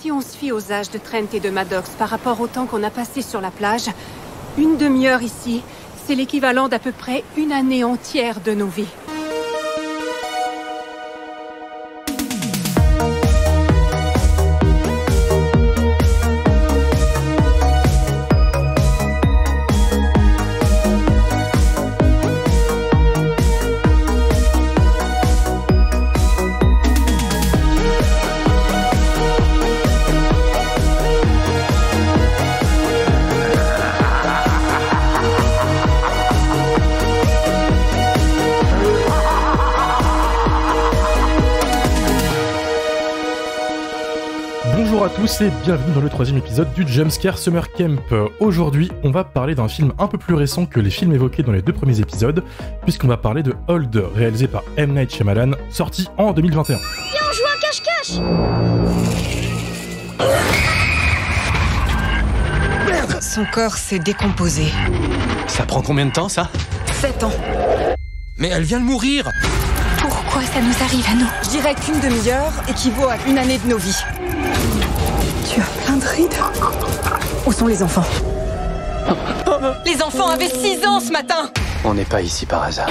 Si on se fie aux âges de Trent et de Maddox par rapport au temps qu'on a passé sur la plage, une demi-heure ici, c'est l'équivalent d'à peu près une année entière de nos vies. Bonjour à tous et bienvenue dans le troisième épisode du Jumpscare Summer Camp. Aujourd'hui, on va parler d'un film un peu plus récent que les films évoqués dans les deux premiers épisodes, puisqu'on va parler de Old, réalisé par M. Night Shyamalan, sorti en 2021. Viens, on joue un cache-cache. Merde. Son corps s'est décomposé. Ça prend combien de temps, ça ? 7 ans. Mais elle vient de mourir. Pourquoi ça nous arrive à nous ? Je dirais qu'une demi-heure équivaut à une année de nos vies. Tu as plein de rides. Où sont les enfants ? Les enfants avaient 6 ans ce matin. On n'est pas ici par hasard.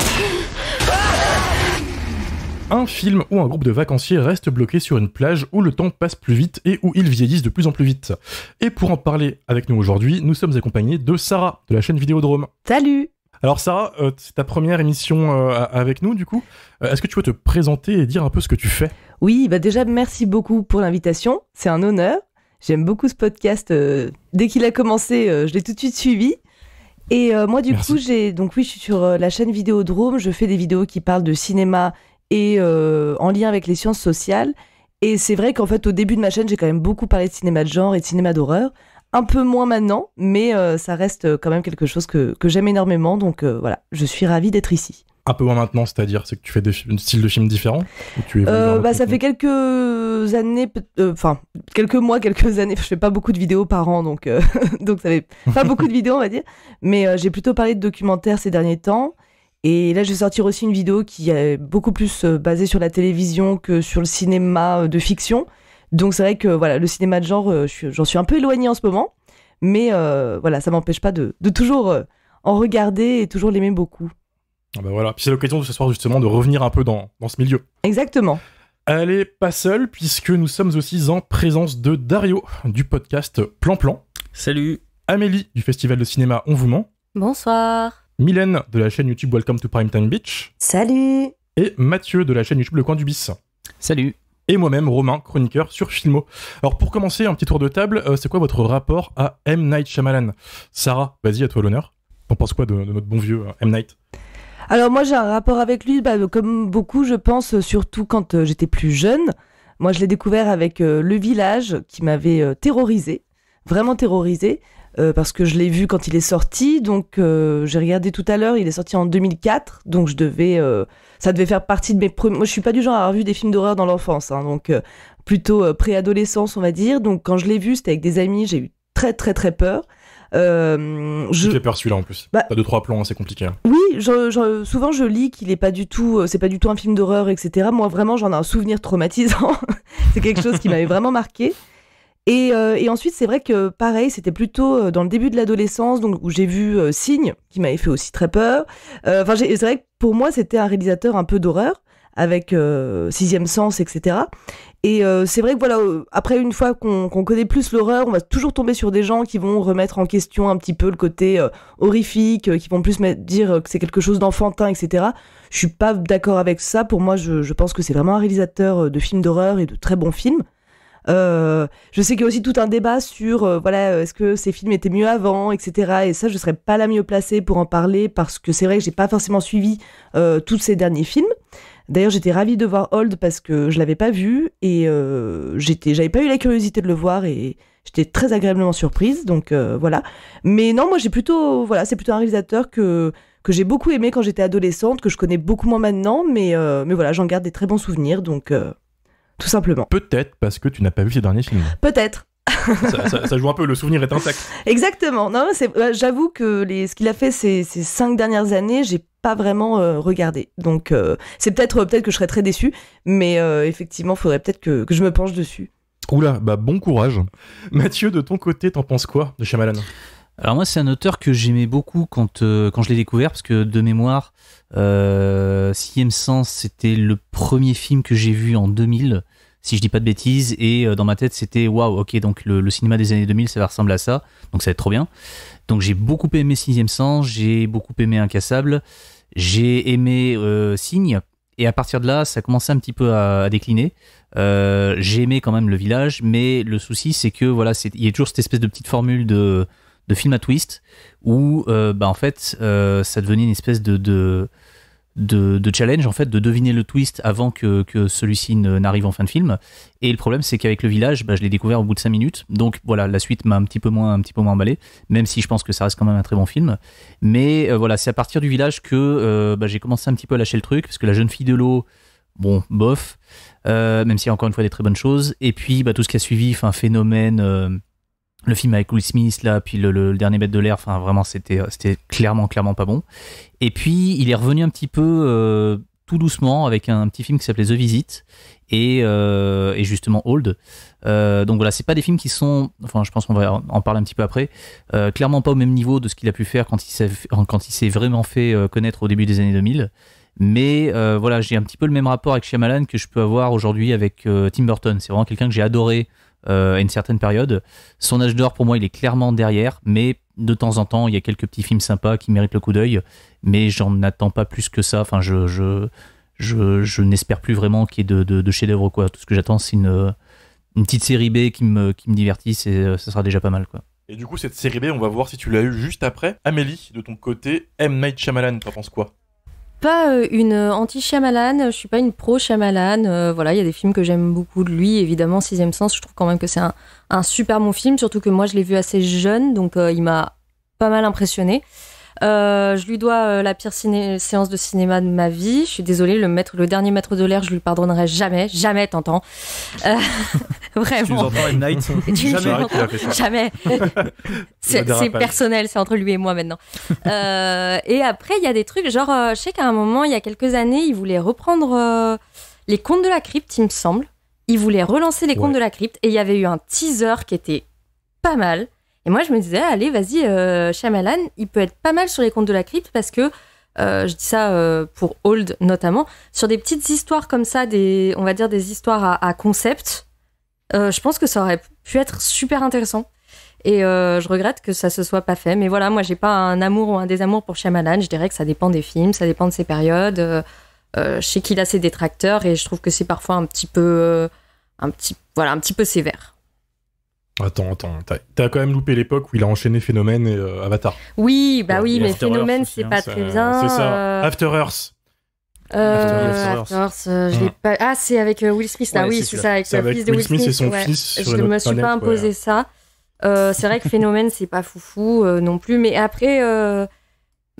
Un film où un groupe de vacanciers reste bloqué sur une plage où le temps passe plus vite et où ils vieillissent de plus en plus vite. Et pour en parler avec nous aujourd'hui, nous sommes accompagnés de Sarah, de la chaîne Vidéodrome. Salut. Alors Sarah, c'est ta première émission avec nous du coup. Est-ce que tu peux te présenter et dire un peu ce que tu fais ? Oui, déjà merci beaucoup pour l'invitation, c'est un honneur. J'aime beaucoup ce podcast, dès qu'il a commencé, je l'ai tout de suite suivi. Et moi du Merci. coup, je suis sur la chaîne Vidéodrome, je fais des vidéos qui parlent de cinéma et en lien avec les sciences sociales. Et c'est vrai qu'en fait au début de ma chaîne, j'ai quand même beaucoup parlé de cinéma de genre et de cinéma d'horreur. Un peu moins maintenant, mais ça reste quand même quelque chose que j'aime énormément. Donc voilà, je suis ravie d'être ici. Un peu moins maintenant, c'est-à-dire c'est que tu fais des styles de films différents ou tu évolues dans le Ça contenu fait quelques années, quelques mois, quelques années. Je fais pas beaucoup de vidéos par an, donc donc ça fait pas beaucoup de vidéos, on va dire. Mais j'ai plutôt parlé de documentaires ces derniers temps. Et là, je vais sortir aussi une vidéo qui est beaucoup plus basée sur la télévision que sur le cinéma de fiction. Donc c'est vrai que voilà, le cinéma de genre, j'en suis un peu éloignée en ce moment, mais voilà, ça m'empêche pas de toujours en regarder et toujours l'aimer beaucoup. Ah bah voilà, puis c'est l'occasion de ce soir justement de revenir un peu dans ce milieu. Exactement. Elle est pas seule puisque nous sommes aussi en présence de Dario du podcast Plan Plan, Salut. Amélie du festival de cinéma On vous ment, Bonsoir. Mylène de la chaîne YouTube Welcome to Primetime Beach Salut. et Mathieu de la chaîne YouTube Le Coin du Bis. Salut. Et moi-même, Romain, chroniqueur sur Filmo. Alors pour commencer, un petit tour de table, c'est quoi votre rapport à M. Night Shyamalan ? Sarah, vas-y, à toi l'honneur. T'en penses quoi de notre bon vieux M. Night ? Alors moi j'ai un rapport avec lui, comme beaucoup je pense, surtout quand j'étais plus jeune. Moi je l'ai découvert avec Le Village qui m'avait terrorisée, vraiment terrorisée, parce que je l'ai vu quand il est sorti, donc j'ai regardé tout à l'heure, il est sorti en 2004, donc ça devait faire partie de mes premiers... Moi je suis pas du genre à avoir vu des films d'horreur dans l'enfance, hein, donc plutôt préadolescence on va dire, donc quand je l'ai vu c'était avec des amis, j'ai eu très très très peur. Il fait peur celui-là en plus. T'as 2-3 plans assez compliqués. Hein. Oui, souvent je lis qu'il est pas du tout, c'est pas du tout un film d'horreur, etc. Moi vraiment j'en ai un souvenir traumatisant. C'est quelque chose qui m'avait vraiment marqué. Et ensuite c'est vrai que pareil, c'était plutôt dans le début de l'adolescence, donc où j'ai vu Signe, qui m'avait fait aussi très peur. C'est vrai que pour moi c'était un réalisateur un peu d'horreur, avec Sixième Sens, etc. Et c'est vrai que voilà, après une fois qu'on connaît plus l'horreur, on va toujours tomber sur des gens qui vont remettre en question un petit peu le côté horrifique, qui vont plus dire que c'est quelque chose d'enfantin, etc. Je suis pas d'accord avec ça. Pour moi, je pense que c'est vraiment un réalisateur de films d'horreur et de très bons films. Je sais qu'il y a aussi tout un débat sur est-ce que ces films étaient mieux avant, etc. Et ça, je serais pas la mieux placée pour en parler parce que c'est vrai que j'ai pas forcément suivi tous ces derniers films. D'ailleurs, j'étais ravie de voir Old parce que je l'avais pas vu et j'avais pas eu la curiosité de le voir et j'étais très agréablement surprise. Donc voilà. Mais non, moi c'est plutôt un réalisateur que j'ai beaucoup aimé quand j'étais adolescente, que je connais beaucoup moins maintenant, mais voilà, j'en garde des très bons souvenirs. Donc tout simplement. Peut-être parce que tu n'as pas vu ces derniers films. Peut-être. ça joue un peu, le souvenir est intact. Exactement. Non, j'avoue que ce qu'il a fait ces 5 dernières années, j'ai pas vraiment regardé. Donc c'est peut-être que je serais très déçue, mais effectivement, faudrait peut-être que je me penche dessus. Oula, bah bon courage. Mathieu, de ton côté, t'en penses quoi de Shyamalan ? Alors moi, c'est un auteur que j'aimais beaucoup quand je l'ai découvert, parce que de mémoire, Sixième Sens, c'était le premier film que j'ai vu en 2000, si je dis pas de bêtises, et dans ma tête, c'était waouh, ok, donc le cinéma des années 2000, ça va ressembler à ça, donc ça va être trop bien. Donc j'ai beaucoup aimé Sixième Sens, j'ai beaucoup aimé Incassable, j'ai aimé Signe, et à partir de là, ça commençait un petit peu à décliner. J'ai aimé quand même Le Village, mais le souci, c'est que voilà, il y a toujours cette espèce de petite formule de film à twist où en fait ça devenait une espèce de challenge en fait, de deviner le twist avant que celui-ci n'arrive en fin de film. Et le problème, c'est qu'avec Le Village, je l'ai découvert au bout de 5 minutes, donc voilà, la suite m'a un petit peu moins emballé, même si je pense que ça reste quand même un très bon film. Mais voilà, c'est à partir du Village que j'ai commencé un petit peu à lâcher le truc, parce que La Jeune Fille de l'eau, bon, bof, même s'il y a encore une fois des très bonnes choses. Et puis tout ce qui a suivi, Phénomène, le film avec Will Smith là, puis le dernier Bête de l'air, enfin vraiment c'était clairement pas bon. Et puis il est revenu un petit peu tout doucement avec un petit film qui s'appelait The Visit et justement Old. Donc voilà, c'est pas des films qui sont, enfin je pense qu'on va en parler un petit peu après, clairement pas au même niveau de ce qu'il a pu faire quand il s'est vraiment fait connaître au début des années 2000. Mais voilà, j'ai un petit peu le même rapport avec Shyamalan que je peux avoir aujourd'hui avec Tim Burton. C'est vraiment quelqu'un que j'ai adoré à une certaine période. Son âge d'or, pour moi, il est clairement derrière, mais de temps en temps, il y a quelques petits films sympas qui méritent le coup d'œil, mais j'en attends pas plus que ça. Enfin, je n'espère plus vraiment qu'il y ait de chef-d'œuvre, quoi. Tout ce que j'attends, c'est une petite série B qui me divertisse, et ça sera déjà pas mal, quoi. Et du coup, cette série B, on va voir si tu l'as eu juste après. Amélie, de ton côté, M. Night Shyamalan, t'en penses quoi ? Pas une anti-Shyamalan, je suis pas une pro-Shyamalan. Voilà, il y a des films que j'aime beaucoup de lui. Évidemment, Sixième Sens, je trouve quand même que c'est un super bon film, surtout que moi, je l'ai vu assez jeune, donc il m'a pas mal impressionné. Je lui dois la pire séance de cinéma de ma vie. Je suis désolée, le dernier maître de l'air, je lui pardonnerai jamais, t'entends. Vraiment. Tu nous entends, M. Night ? Jamais. C'est personnel, c'est entre lui et moi maintenant. Et après, il y a des trucs, genre, je sais qu'à un moment, il y a quelques années, il voulait reprendre les Contes de la Crypte, il me semble. Il voulait relancer les Contes de la Crypte, et il y avait eu un teaser qui était pas mal. Et moi, je me disais, allez, vas-y, Shyamalan, il peut être pas mal sur les Contes de la Crypte, parce que, je dis ça pour Old notamment, sur des petites histoires comme ça, on va dire des histoires à concept, je pense que ça aurait pu être super intéressant. Et je regrette que ça se soit pas fait. Mais voilà, moi, j'ai pas un amour ou un désamour pour Shyamalan. Je dirais que ça dépend des films, ça dépend de ses périodes. Je sais qu'il a ses détracteurs, et je trouve que c'est parfois un petit peu sévère. Attends, t'as quand même loupé l'époque où il a enchaîné Phénomène et Avatar. Oui, et mais After Phénomène, Earth aussi, c'est pas très bien. C'est ça. After Earth. After Earth, je l'ai pas. Ah, c'est avec Will Smith là, oui, c'est ça, avec le fils de Will Smith. Et son fils. Je me suis pas imposé ça. C'est vrai que Phénomène, c'est pas foufou non plus, mais après,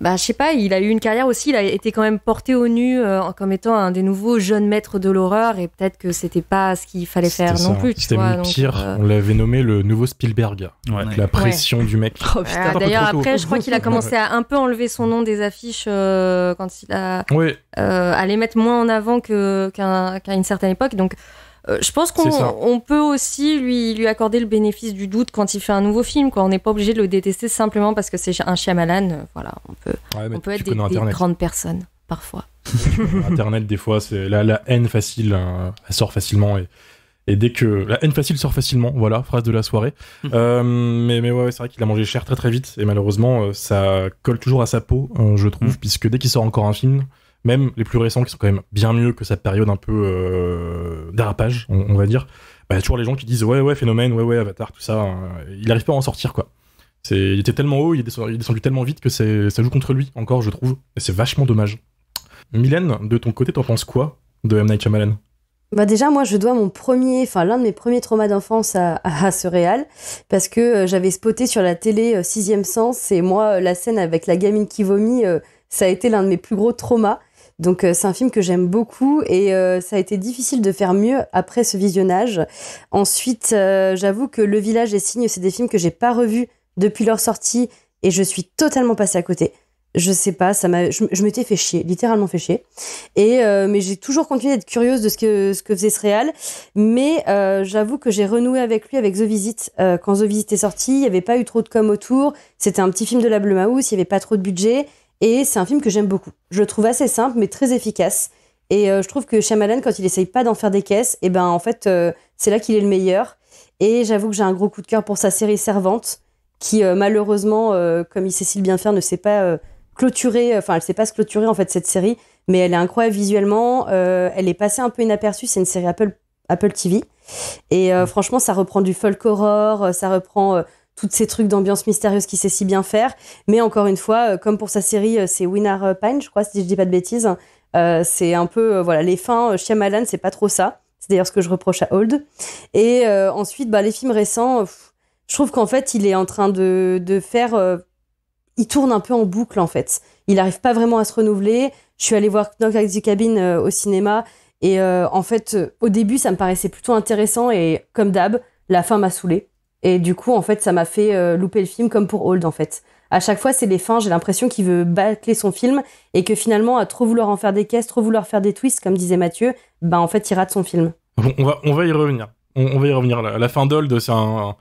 je sais pas, il a eu une carrière aussi, il a été quand même porté au nu comme étant un des nouveaux jeunes maîtres de l'horreur, et peut-être que c'était pas ce qu'il fallait faire non plus. C'était même pire, on l'avait nommé le nouveau Spielberg, avec la pression du mec. Oh, d'ailleurs, après, je crois qu'il a commencé à un peu enlever son nom des affiches quand il a à les mettre moins en avant qu'à une certaine époque, donc je pense qu'on peut aussi lui accorder le bénéfice du doute quand il fait un nouveau film, quoi. On n'est pas obligé de le détester simplement parce que c'est un Shyamalan. Voilà, on peut être des grandes personnes parfois. Internet, des fois, c'est la haine facile, elle sort facilement, et dès que la haine facile sort facilement, voilà, phrase de la soirée. Mais ouais, c'est vrai qu'il a mangé cher très très vite, et malheureusement, ça colle toujours à sa peau, je trouve, puisque dès qu'il sort encore un film, même les plus récents qui sont quand même bien mieux que sa période un peu dérapage, on va dire, il y a toujours les gens qui disent ouais Phénomène, ouais Avatar, tout ça, il arrive pas à en sortir, quoi. Il était tellement haut, il est descendu tellement vite que ça joue contre lui encore, je trouve, et c'est vachement dommage. Mylène, de ton côté, t'en penses quoi de M. Night Shyamalan ? Déjà, moi, je dois l'un de mes premiers traumas d'enfance à ce réal, parce que j'avais spoté sur la télé Sixième Sens, et moi, la scène avec la gamine qui vomit, ça a été l'un de mes plus gros traumas. Donc c'est un film que j'aime beaucoup, et ça a été difficile de faire mieux après ce visionnage. Ensuite, j'avoue que Le Village et Signe, c'est des films que j'ai pas revus depuis leur sortie, et je suis totalement passée à côté. je sais pas, je m'étais fait chier, littéralement fait chier. Mais j'ai toujours continué d'être curieuse de ce que faisait ce réal. Mais j'avoue que j'ai renoué avec lui avec The Visit. Quand The Visit est sorti, il y avait pas eu trop de com autour. C'était un petit film de la Blumhouse, il y avait pas trop de budget. Et c'est un film que j'aime beaucoup. Je le trouve assez simple, mais très efficace. Et je trouve que Shyamalan, quand il essaye pas d'en faire des caisses, et ben en fait, c'est là qu'il est le meilleur. Et j'avoue que j'ai un gros coup de cœur pour sa série Servante, qui malheureusement, comme il sait si bien faire, ne sait pas clôturer. Enfin, elle sait pas se clôturer en fait cette série, mais elle est incroyable visuellement. Elle est passée un peu inaperçue. C'est une série Apple TV. Et franchement, ça reprend du folk horror, ça reprend tous ces trucs d'ambiance mystérieuse qu'il sait si bien faire. Mais encore une fois, comme pour sa série, c'est Winner Pine, je crois, si je dis pas de bêtises. C'est un peu, voilà, les fins Shyamalan, c'est pas trop ça. C'est d'ailleurs ce que je reproche à Old. Et ensuite, les films récents, je trouve qu'en fait, il est en train de faire... il tourne un peu en boucle, en fait. Il n'arrive pas vraiment à se renouveler. Je suis allée voir Knock at the Cabin au cinéma. Et en fait, au début, ça me paraissait plutôt intéressant. Et comme d'hab, la fin m'a saoulée. Et du coup, en fait, ça m'a fait louper le film comme pour Old, en fait. À chaque fois, c'est les fins, j'ai l'impression qu'il veut bâcler son film et que finalement, à trop vouloir en faire des caisses, trop vouloir faire des twists, comme disait Mathieu, en fait, il rate son film. Bon, on va y revenir. On va y revenir. La fin d'Old, c'est un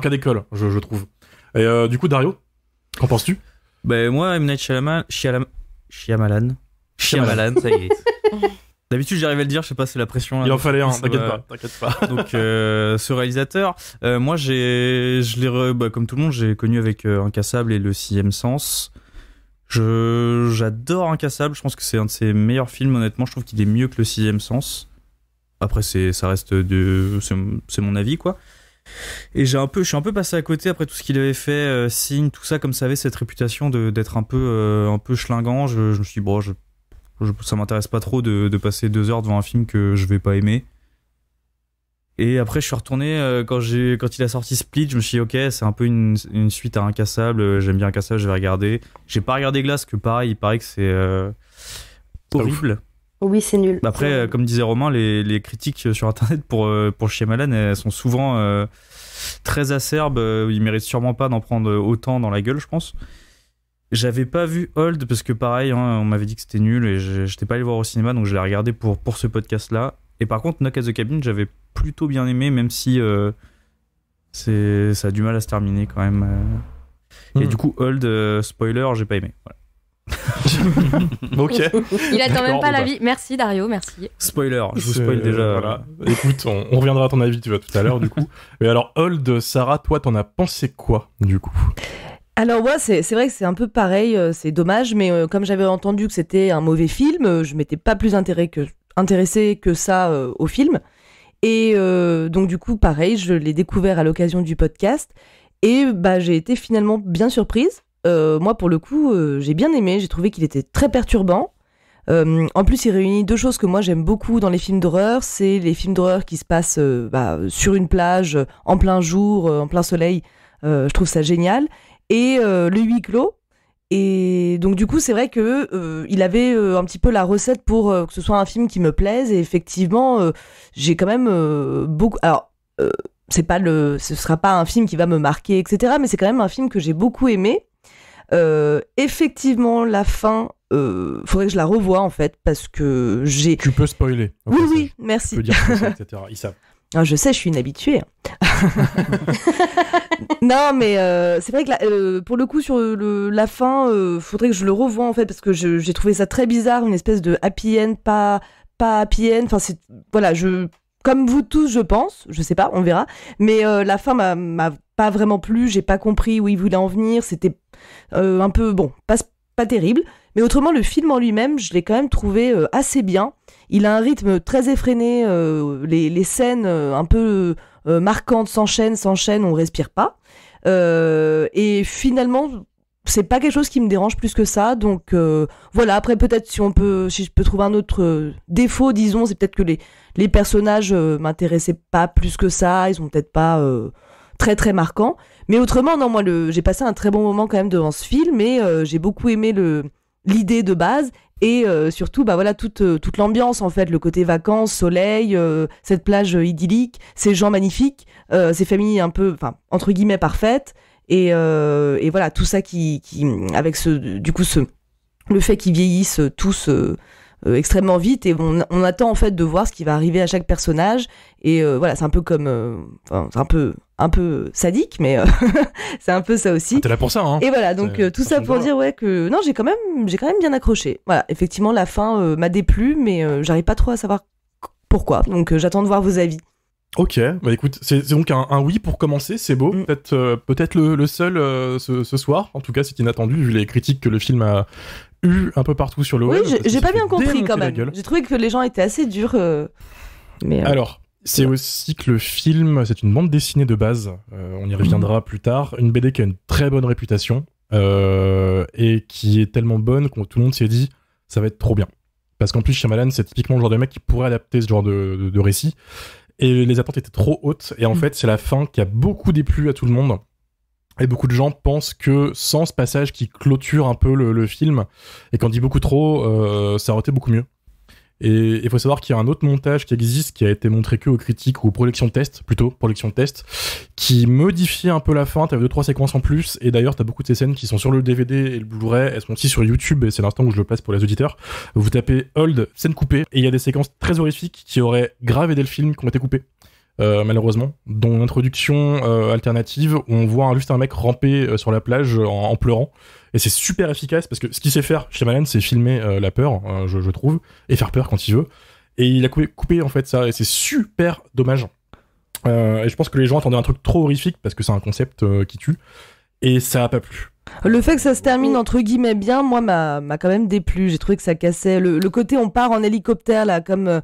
cas d'école, je trouve. Et du coup, Dario, qu'en penses-tu ? Moi, M. Night Shyamalan, ça y est. D'habitude, j'arrive à le dire, je sais pas, c'est la pression. Là, il en fallait un, t'inquiète pas. Donc, ce réalisateur, moi, je l'ai, comme tout le monde, j'ai connu avec Incassable et Le Sixième Sens. J'adore Incassable, je pense que c'est un de ses meilleurs films, honnêtement, je trouve qu'il est mieux que Le Sixième Sens. Après, ça reste c'est mon avis, quoi. Et je suis un peu passé à côté après tout ce qu'il avait fait, Signe, tout ça, comme ça avait cette réputation d'être un peu schlingant. Je me suis dit, ça m'intéresse pas trop de passer 2 heures devant un film que je vais pas aimer. Et après, je suis retourné quand il a sorti Split, je me suis dit, ok, c'est un peu une suite à Incassable. J'aime bien Incassable, je vais regarder. J'ai pas regardé Glass, que pareil, il paraît que c'est horrible. Oui, c'est nul. Après, comme disait Romain, les critiques sur Internet pour Shyamalan, elles sont souvent très acerbes. Il mérite sûrement pas d'en prendre autant dans la gueule, je pense. J'avais pas vu Old parce que pareil, on m'avait dit que c'était nul et j'étais pas allé voir au cinéma, donc je l'ai regardé pour ce podcast-là. Et par contre, Knock at the Cabin, j'avais plutôt bien aimé, même si ça a du mal à se terminer quand même. Et du coup, Old, spoiler, j'ai pas aimé. Voilà. Ok. Il attend même pas l'avis. Merci Dario, merci. Spoiler, je vous spoil déjà. Voilà. Écoute, on reviendra à ton avis, tu vois, tout à l'heure, du coup. Mais alors, Old, Sarah, toi, t'en as pensé quoi, du coup ? Alors moi, c'est vrai que c'est un peu pareil, c'est dommage, mais comme j'avais entendu que c'était un mauvais film, je m'étais pas plus intéressée que ça au film. Et donc du coup, pareil, je l'ai découvert à l'occasion du podcast. Et j'ai été finalement bien surprise. Moi, pour le coup, j'ai bien aimé. J'ai trouvé qu'il était très perturbant. En plus, il réunit 2 choses que moi j'aime beaucoup dans les films d'horreur. C'est les films d'horreur qui se passent sur une plage, en plein jour, en plein soleil. Je trouve ça génial. Et le huis clos. Et donc du coup, c'est vrai que il avait un petit peu la recette pour que ce soit un film qui me plaise. Et effectivement, j'ai quand même beaucoup. Alors, ce sera pas un film qui va me marquer, etc. Mais c'est quand même un film que j'ai beaucoup aimé. Effectivement, la fin, faudrait que je la revoie en fait, parce que j'ai. Tu peux spoiler. Oui, merci. Tu peux dire ça, etc. Ils savent. Ah, je sais, je suis une habituée. Non, mais c'est vrai que pour le coup, sur la fin, faudrait que je le revoie en fait, parce que j'ai trouvé ça très bizarre, une espèce de happy end, pas happy end. Enfin, voilà, comme vous tous, je pense, je sais pas, on verra. Mais la fin m'a pas vraiment plu, j'ai pas compris où il voulait en venir. C'était un peu, pas terrible. Mais autrement, le film en lui-même, je l'ai quand même trouvé assez bien. Il a un rythme très effréné, les scènes un peu marquantes s'enchaînent, on respire pas. Et finalement, c'est pas quelque chose qui me dérange plus que ça. Donc voilà, après peut-être si je peux trouver un autre défaut, disons, c'est peut-être que les personnages m'intéressaient pas plus que ça, ils sont peut-être pas très très marquants. Mais autrement, non, moi j'ai passé un très bon moment quand même devant ce film et j'ai beaucoup aimé l'idée de base. Et surtout, toute l'ambiance, en fait, le côté vacances, soleil, cette plage idyllique, ces gens magnifiques, ces familles un peu, entre guillemets, parfaites. Et voilà, tout ça qui avec ce le fait qu'ils vieillissent tous extrêmement vite et on attend en fait de voir ce qui va arriver à chaque personnage et voilà, c'est un peu comme c'est un peu sadique, mais c'est un peu ça aussi. Ah, t'es là pour ça, hein. Et voilà, donc tout ça pour dire que non, j'ai quand même bien accroché. Voilà, effectivement la fin m'a déplu, mais j'arrive pas trop à savoir pourquoi, donc j'attends de voir vos avis. Ok, bah écoute, c'est donc un oui pour commencer, c'est beau. Peut-être le seul ce soir. En tout cas, c'est inattendu vu les critiques que le film a eu un peu partout sur le web. Oui, j'ai pas bien compris quand même. J'ai trouvé que les gens étaient assez durs. Mais alors, c'est aussi que le film, c'est une bande dessinée de base. On y reviendra plus tard. Une BD qui a une très bonne réputation et qui est tellement bonne que tout le monde s'est dit ça va être trop bien. Parce qu'en plus, Shyamalan, c'est typiquement le genre de mec qui pourrait adapter ce genre de récit. Et les attentes étaient trop hautes. Et en fait, c'est la fin qui a beaucoup déplu à tout le monde. Et beaucoup de gens pensent que sans ce passage qui clôture un peu le film, et qu'on dit beaucoup trop, ça aurait été beaucoup mieux. Et il faut savoir qu'il y a un autre montage qui existe, qui a été montré que aux critiques, ou aux projections test, qui modifie un peu la fin. T'as 2-3 séquences en plus, et d'ailleurs t'as beaucoup de ces scènes qui sont sur le DVD et le Blu-ray, elles sont aussi sur YouTube, et c'est l'instant où je le place pour les auditeurs. Vous tapez Hold, scène coupée, et il y a des séquences très horrifiques qui auraient grave aidé le film, qui ont été coupées. Malheureusement, dont l'introduction alternative où on voit juste un mec ramper sur la plage en pleurant, et c'est super efficace parce que ce qu'il sait faire Shyamalan, c'est filmer la peur, je trouve, et faire peur quand il veut, et il a coupé en fait ça, et c'est super dommage. Et je pense que les gens attendaient un truc trop horrifique parce que c'est un concept qui tue, et ça a pas plu. Le fait que ça se termine entre guillemets bien, moi, m'a quand même déplu. J'ai trouvé que ça cassait le côté on part en hélicoptère là, comme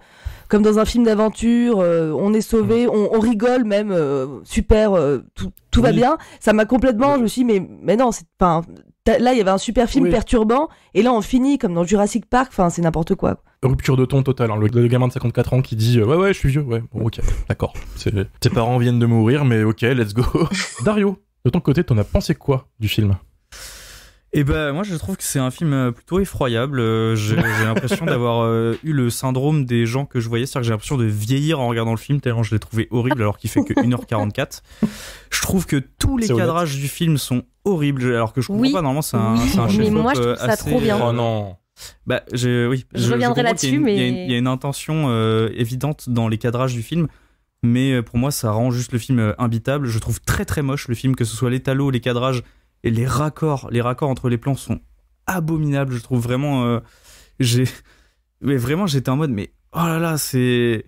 dans un film d'aventure, on est sauvé, on rigole même, super, tout va bien. Ça m'a complètement, je me suis dit, mais non, c'est pas. Là, il y avait un super film perturbant, et là, on finit comme dans Jurassic Park. Enfin, c'est n'importe quoi. Rupture de ton totale. Hein. Le gamin de 54 ans qui dit ouais, je suis vieux. Ouais, bon, ok, d'accord. Tes parents viennent de mourir, mais ok, let's go. Dario, de ton côté, t'en as pensé quoi du film ? Et ben moi je trouve que c'est un film plutôt effroyable. J'ai l'impression d'avoir eu le syndrome des gens que je voyais, c'est-à-dire que j'ai l'impression de vieillir en regardant le film tellement je l'ai trouvé horrible alors qu'il fait que 1h44. Je trouve que tous les cadrages du film sont horribles alors que je comprends pas, normalement c'est un chef-d'œuvre. Mais moi je trouve ça trop bien. Oh non. Bah je reviendrai là-dessus, mais il y a une intention évidente dans les cadrages du film. Mais pour moi ça rend juste le film imbitable. Je trouve très très moche le film, que ce soit l'étalo, les cadrages et les raccords entre les plans sont abominables. Je trouve vraiment j'étais en mode mais oh là là, c'est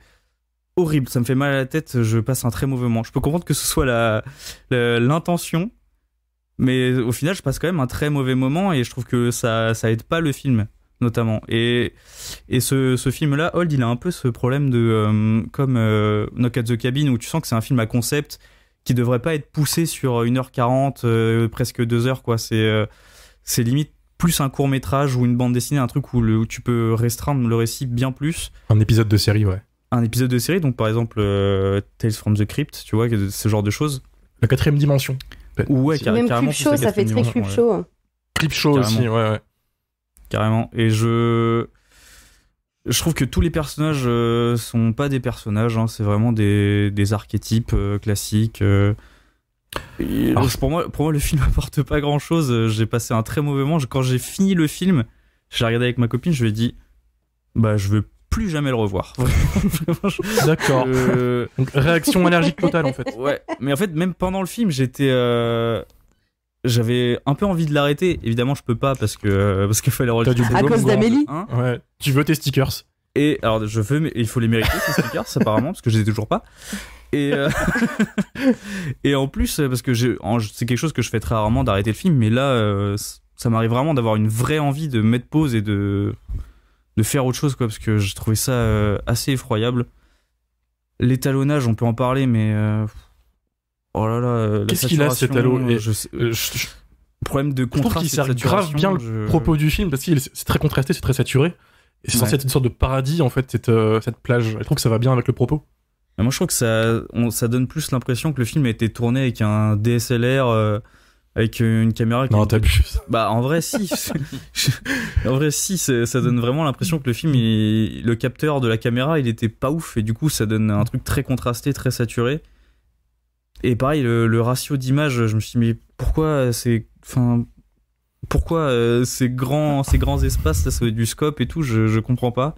horrible, ça me fait mal à la tête, je passe un très mauvais moment. Je peux comprendre que ce soit l'intention, mais au final je passe quand même un très mauvais moment et je trouve que ça aide pas le film notamment. Et ce film-là, Hold, il a un peu ce problème de comme Knock at the Cabin, où tu sens que c'est un film à concept qui devrait pas être poussé sur 1h40, presque 2h, quoi. C'est limite plus un court-métrage ou une bande dessinée, un truc où tu peux restreindre le récit bien plus. Un épisode de série, ouais. Un épisode de série, donc par exemple Tales from the Crypt, tu vois, ce genre de choses. La 4ème dimension. Ouais, même carrément. Creepshow, ça fait très Creepshow. Creepshow aussi, ouais. Carrément. Et je trouve que tous les personnages sont pas des personnages, hein, c'est vraiment des archétypes classiques. Pour moi, le film apporte pas grand chose. J'ai passé un très mauvais moment. Quand j'ai fini le film, je l'ai regardé avec ma copine, je lui ai dit je veux plus jamais le revoir. D'accord. Donc réaction allergique totale en fait. Ouais, mais en fait, même pendant le film, j'avais un peu envie de l'arrêter. Évidemment, je peux pas parce qu'il fallait relever à cause d'Amélie. Hein, ouais. Tu veux tes stickers. Et alors, il faut les mériter ces stickers apparemment parce que je les ai toujours pas. Et en plus parce que c'est quelque chose que je fais très rarement, d'arrêter le film, mais là ça m'arrive vraiment d'avoir une vraie envie de mettre pause et de faire autre chose, quoi, parce que j'ai trouvé ça assez effroyable. L'étalonnage, on peut en parler, mais oh là là, qu'est-ce qu'il a cet étalon? Problème de contraste. Je trouve qu'il sert grave bien le propos du film parce que c'est très contrasté, c'est très saturé. Et c'est censé être une sorte de paradis en fait, cette plage. Je trouve que ça va bien avec le propos. Mais moi je trouve que ça donne plus l'impression que le film a été tourné avec un DSLR, avec une caméra. Non, t'as plus. Bah en vrai si. En vrai si, ça donne vraiment l'impression que le film, le capteur de la caméra, il était pas ouf, et du coup ça donne un truc très contrasté, très saturé. Et pareil, le ratio d'image, je me suis dit mais pourquoi c'est, enfin, Pourquoi ces grands espaces, là, ça va être du scope et tout, je comprends pas.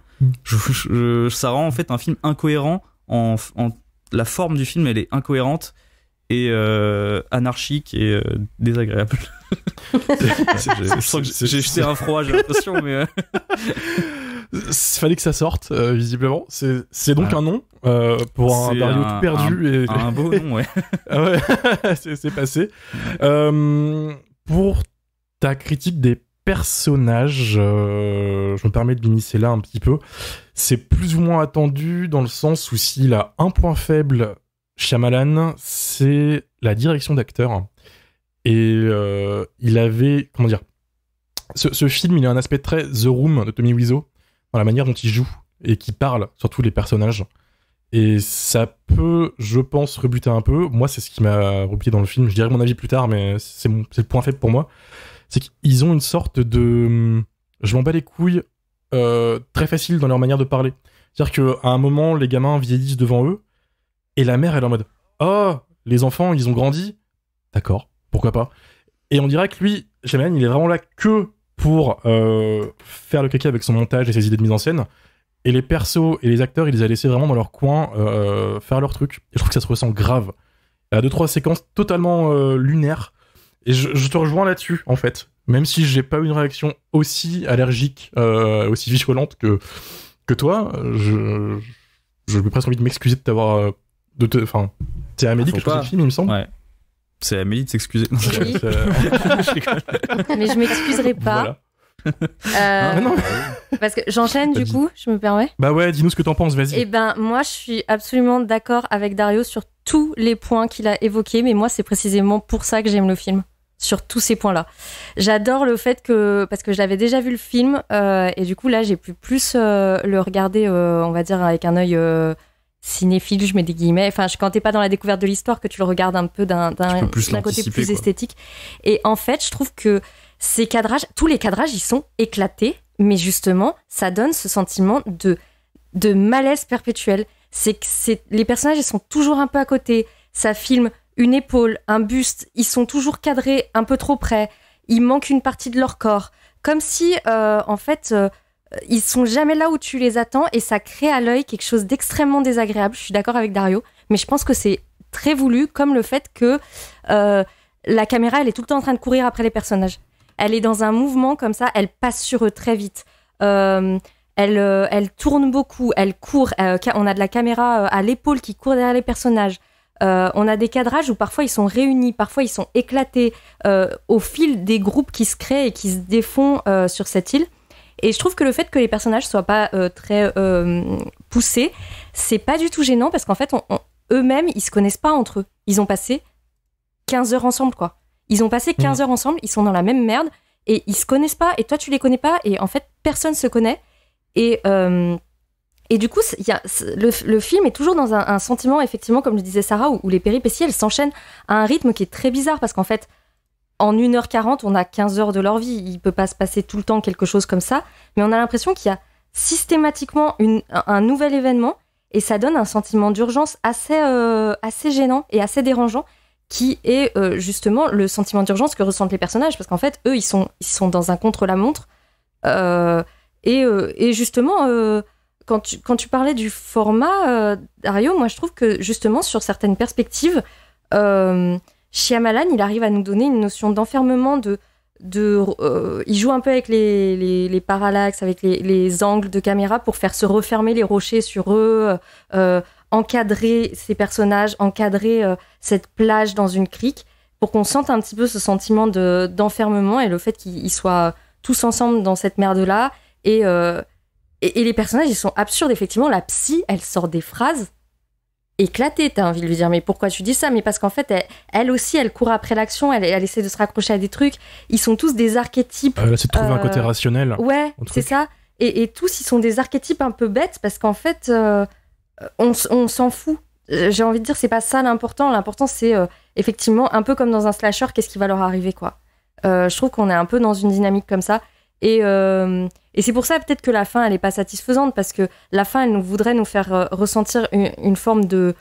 Ça rend en fait un film incohérent. La forme du film, elle est incohérente et anarchique et désagréable. Je sens que j'ai jeté un froid, j'ai l'impression, mais... Fallait que ça sorte, visiblement. C'est donc un nom pour un Dario tout perdu. Un beau nom, ouais. Ouais, c'est passé. Pour ta critique des personnages, je me permets de m'initier là un petit peu. C'est plus ou moins attendu dans le sens où s'il a un point faible, Shyamalan, c'est la direction d'acteur. Et il avait... Comment dire ? Ce film, il a un aspect très The Room de Tommy Wiseau, dans la manière dont il joue et qui parle, surtout les personnages. Et ça peut, je pense, rebuter un peu. Moi, c'est ce qui m'a rebuté dans le film. Je dirais mon avis plus tard, mais c'est le point faible pour moi. C'est qu'ils ont une sorte de... Je m'en bats les couilles très facile dans leur manière de parler. C'est-à-dire qu'à un moment, les gamins vieillissent devant eux et la mère, elle est en mode « Oh, les enfants, ils ont grandi. D'accord, pourquoi pas ?» Et on dirait que lui, Shyamalan, il est vraiment là que pour faire le caca avec son montage et ses idées de mise en scène. Et les persos et les acteurs, il les a laissés vraiment dans leur coin faire leur truc. Et je trouve que ça se ressent grave. Il y a 2-3 séquences totalement lunaires. Et je te rejoins là-dessus, en fait. Même si j'ai pas eu une réaction aussi allergique, aussi violente que toi, j'ai presque envie de m'excuser de t'avoir... Enfin, c'est Amélie que je faisais le film, il me semble. Ouais. C'est Amélie de s'excuser. Oui. Mais je m'excuserai pas. Voilà. Non. Parce que j'enchaîne du coup, je me permets. Bah ouais, dis-nous ce que t'en penses, vas-y. Eh ben, moi, je suis absolument d'accord avec Dario sur tous les points qu'il a évoqués, mais moi, c'est précisément pour ça que j'aime le film, sur tous ces points-là. J'adore le fait que, parce que je l'avais déjà vu le film, et du coup, là, j'ai pu plus le regarder, on va dire, avec un œil cinéphile, je mets des guillemets. Enfin, quand t'es pas dans la découverte de l'histoire, que tu le regardes un peu d'un côté plus esthétique. Et en fait, je trouve que ces cadrages, tous les cadrages, ils sont éclatés, mais justement, ça donne ce sentiment de malaise perpétuel. Les personnages, ils sont toujours un peu à côté. Ça filme une épaule, un buste. Ils sont toujours cadrés un peu trop près. Il manque une partie de leur corps. Comme si, en fait, ils sont jamais là où tu les attends et ça crée à l'œil quelque chose d'extrêmement désagréable. Je suis d'accord avec Dario, mais je pense que c'est très voulu, comme le fait que la caméra, elle est tout le temps en train de courir après les personnages. Elle est dans un mouvement comme ça, elle passe sur eux très vite. Elle tourne beaucoup, elle court. On a de la caméra à l'épaule qui court derrière les personnages. On a des cadrages où parfois ils sont réunis, parfois ils sont éclatés au fil des groupes qui se créent et qui se défont sur cette île. Et je trouve que le fait que les personnages soient pas très poussés, c'est pas du tout gênant parce qu'en fait, eux-mêmes, ils se connaissent pas entre eux. Ils ont passé 15 heures ensemble, quoi. Ils ont passé 15 heures ensemble, ils sont dans la même merde et ils se connaissent pas et toi, tu les connais pas et en fait, personne se connaît. Et du coup, le film est toujours dans un sentiment, effectivement, comme le disait Sarah, où les péripéties, elles s'enchaînent à un rythme qui est très bizarre parce qu'en fait, en 1h40, on a 15 heures de leur vie. Il peut pas se passer tout le temps quelque chose comme ça, mais on a l'impression qu'il y a systématiquement un nouvel événement et ça donne un sentiment d'urgence assez gênant et assez dérangeant qui est justement le sentiment d'urgence que ressentent les personnages parce qu'en fait, eux, ils sont dans un contre-la-montre et justement... Quand tu parlais du format, Dario, moi je trouve que justement sur certaines perspectives, Shyamalan, il arrive à nous donner une notion d'enfermement, il joue un peu avec les parallaxes, avec les angles de caméra pour faire se refermer les rochers sur eux, encadrer ces personnages, encadrer cette plage dans une crique, pour qu'on sente un petit peu ce sentiment d'enfermement et le fait qu'ils soient tous ensemble dans cette merde-là. Et les personnages, ils sont absurdes. Effectivement, la psy, elle sort des phrases éclatées. T'as envie de lui dire, mais pourquoi tu dis ça? Mais parce qu'en fait, elle aussi, elle court après l'action. Elle essaie de se raccrocher à des trucs. Ils sont tous des archétypes. Là, c'est de trouver un côté rationnel. Ouais, c'est ça. Et tous, ils sont des archétypes un peu bêtes parce qu'en fait, on s'en fout. J'ai envie de dire, c'est pas ça l'important. L'important, c'est effectivement un peu comme dans un slasher, qu'est-ce qui va leur arriver, quoi. Je trouve qu'on est un peu dans une dynamique comme ça. Et c'est pour ça peut-être que la fin elle est pas satisfaisante parce que la fin elle voudrait nous faire ressentir une forme de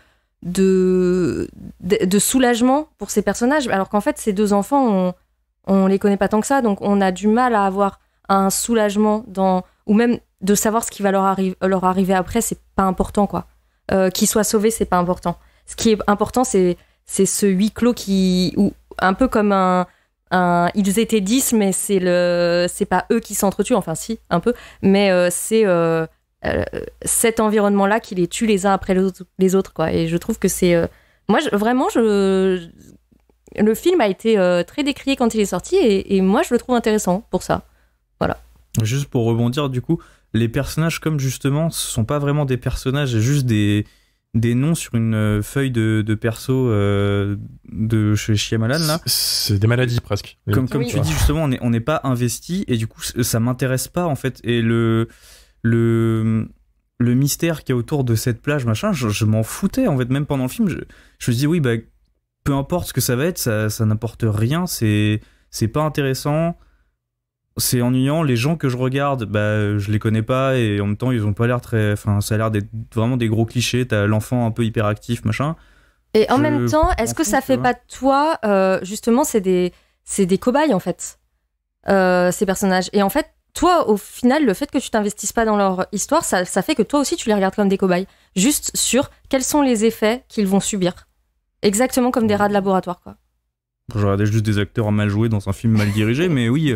soulagement pour ces personnages alors qu'en fait ces deux enfants on les connaît pas tant que ça, donc on a du mal à avoir un soulagement ou même de savoir ce qui va leur arriver après, c'est pas important, quoi. Qu'ils soient sauvés, c'est pas important. Ce qui est important, c'est ce huis clos ou un peu comme ils étaient 10, mais c'est pas eux qui s'entretuent, enfin si, un peu, mais c'est cet environnement-là qui les tue les uns après les autres, quoi. Et je trouve que c'est... moi, le film a été très décrié quand il est sorti, et moi, je le trouve intéressant pour ça. Voilà. Juste pour rebondir, du coup, les personnages, comme justement, ce sont pas vraiment des personnages, c'est juste des noms sur une feuille de perso de chez Shyamalan, là. C'est des maladies, presque. Comme tu dis, justement, on n'est pas investi, et du coup, ça m'intéresse pas, en fait. Et le mystère qu'il y a autour de cette plage, machin, je m'en foutais, en fait. Même pendant le film, je me dis, oui, bah, peu importe ce que ça va être, ça n'apporte rien, c'est pas intéressant. C'est ennuyant. Les gens que je regarde, bah, je les connais pas, et en même temps, ils ont pas l'air très. Enfin, ça a l'air d'être vraiment des gros clichés. T'as l'enfant un peu hyperactif, machin. Et en même temps, est-ce que ça fait pas de toi, justement, c'est des cobayes, en fait, ces personnages. Et en fait, toi, au final, le fait que tu t'investisses pas dans leur histoire, ça fait que toi aussi, tu les regardes comme des cobayes. Juste sur quels sont les effets qu'ils vont subir. Exactement comme des rats de laboratoire, quoi. Je regardais juste des acteurs mal joués dans un film mal dirigé, mais oui,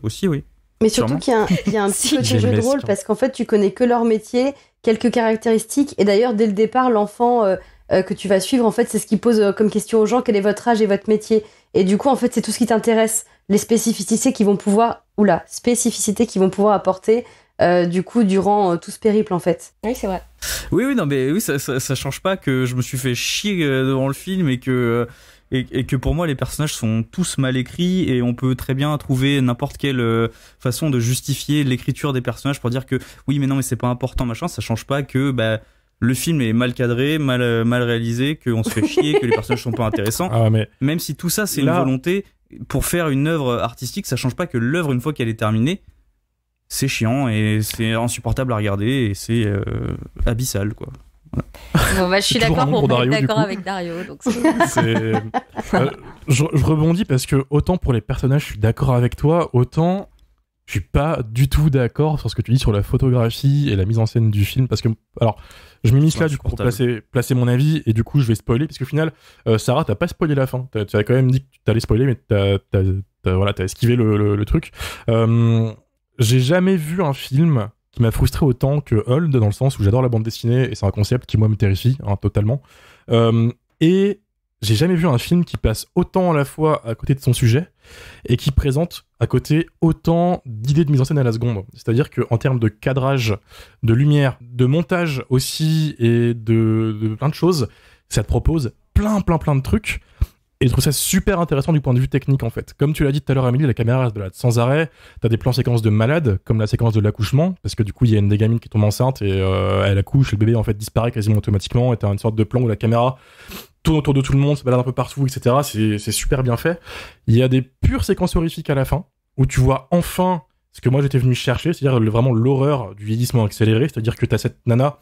aussi, oui. Mais surtout qu'il y a un petit côté jeu de rôle, parce qu'en fait, tu connais que leur métier, quelques caractéristiques, et d'ailleurs, dès le départ, l'enfant que tu vas suivre, en fait, c'est ce qu'il pose comme question aux gens, quel est votre âge et votre métier. Et du coup, en fait, c'est tout ce qui t'intéresse, les spécificités qu'ils vont pouvoir apporter, du coup, durant tout ce périple, en fait. Oui, c'est vrai. Oui, non, mais oui, ça change pas que je me suis fait chier devant le film et que pour moi les personnages sont tous mal écrits, et on peut très bien trouver n'importe quelle façon de justifier l'écriture des personnages pour dire que oui, mais non, mais c'est pas important, machin. Ça change pas que le film est mal cadré, mal réalisé, qu'on se fait chier, que les personnages sont pas intéressants. Ah, mais même si tout ça c'est une volonté pour faire une œuvre artistique, ça change pas que l'œuvre, une fois qu'elle est terminée, c'est chiant et c'est insupportable à regarder, et c'est abyssal, quoi. Bon, je suis d'accord pour être d'accord avec Dario. Donc je rebondis parce que autant pour les personnages, je suis d'accord avec toi, autant je suis pas du tout d'accord sur ce que tu dis sur la photographie et la mise en scène du film. Parce que, alors, je m'immisce là du coup pour placer mon avis, et du coup, je vais spoiler, parce qu'au final, Sarah, t'as pas spoilé la fin. Tu avais quand même dit que t'allais spoiler, mais t'as esquivé le truc. J'ai jamais vu un film qui m'a frustré autant que Hold, dans le sens où j'adore la bande dessinée, et c'est un concept qui, moi, me terrifie, totalement. Et j'ai jamais vu un film qui passe autant à la fois à côté de son sujet, et qui présente à côté autant d'idées de mise en scène à la seconde. C'est-à-dire qu'en termes de cadrage, de lumière, de montage aussi, et de plein de choses, ça te propose plein de trucs. Et je trouve ça super intéressant du point de vue technique, en fait. Comme tu l'as dit tout à l'heure, Amélie, la caméra reste balade sans arrêt. T'as des plans séquences de malades, comme la séquence de l'accouchement, parce que du coup, il y a une des gamines qui tombe enceinte, et elle accouche, et le bébé, en fait, disparaît quasiment automatiquement, et t'as une sorte de plan où la caméra tourne autour de tout le monde, se balade un peu partout, etc. C'est super bien fait. Il y a des pures séquences horrifiques à la fin, où tu vois enfin ce que moi j'étais venu chercher, c'est-à-dire vraiment l'horreur du vieillissement accéléré, c'est-à-dire que t'as cette nana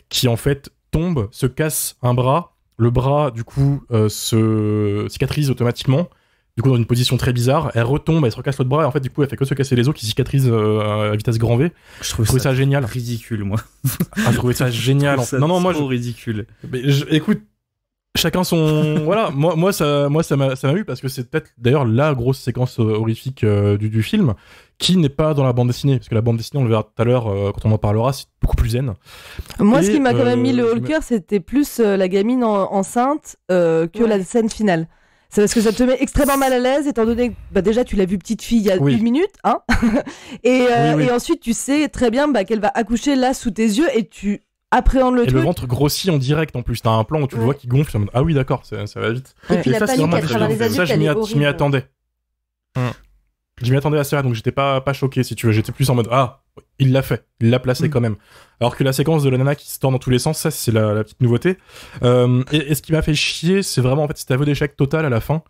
qui, en fait, tombe, se casse un bras, le bras, du coup, se cicatrise automatiquement, du coup, dans une position très bizarre. Elle retombe, elle se recasse l'autre bras, et en fait, du coup, elle fait que se casser les os qui cicatrisent à vitesse grand V. Je trouvais ça génial. Ridicule, moi. Je trouvais ça génial. Non, moi, ridicule. Mais écoute, chacun son... voilà, moi ça m'a eu, parce que c'est peut-être, d'ailleurs, la grosse séquence horrifique du film, qui n'est pas dans la bande dessinée, parce que la bande dessinée, on le verra tout à l'heure quand on en parlera, c'est beaucoup plus zen. Moi, ce qui m'a quand même mis le haut le cœur, c'était plus la gamine enceinte que la scène finale. C'est parce que ça te met extrêmement mal à l'aise, étant donné que déjà tu l'as vue petite fille il y a 1 minute, hein. Et ensuite tu sais très bien qu'elle va accoucher là sous tes yeux, et tu appréhendes le truc. Et le ventre grossit en direct en plus. T'as un plan où tu le vois qui gonfle. Ah oui, d'accord, ça va vite. Et puis la panique à travers les adultes, ça, je m'y attendais. Je m'y attendais à ça, donc j'étais pas choqué, si tu veux. J'étais plus en mode il l'a fait, il l'a placé quand même. Alors que la séquence de la nana qui se tord dans tous les sens, ça c'est la petite nouveauté. Et ce qui m'a fait chier, c'est vraiment en fait cet aveu d'échec total à la fin,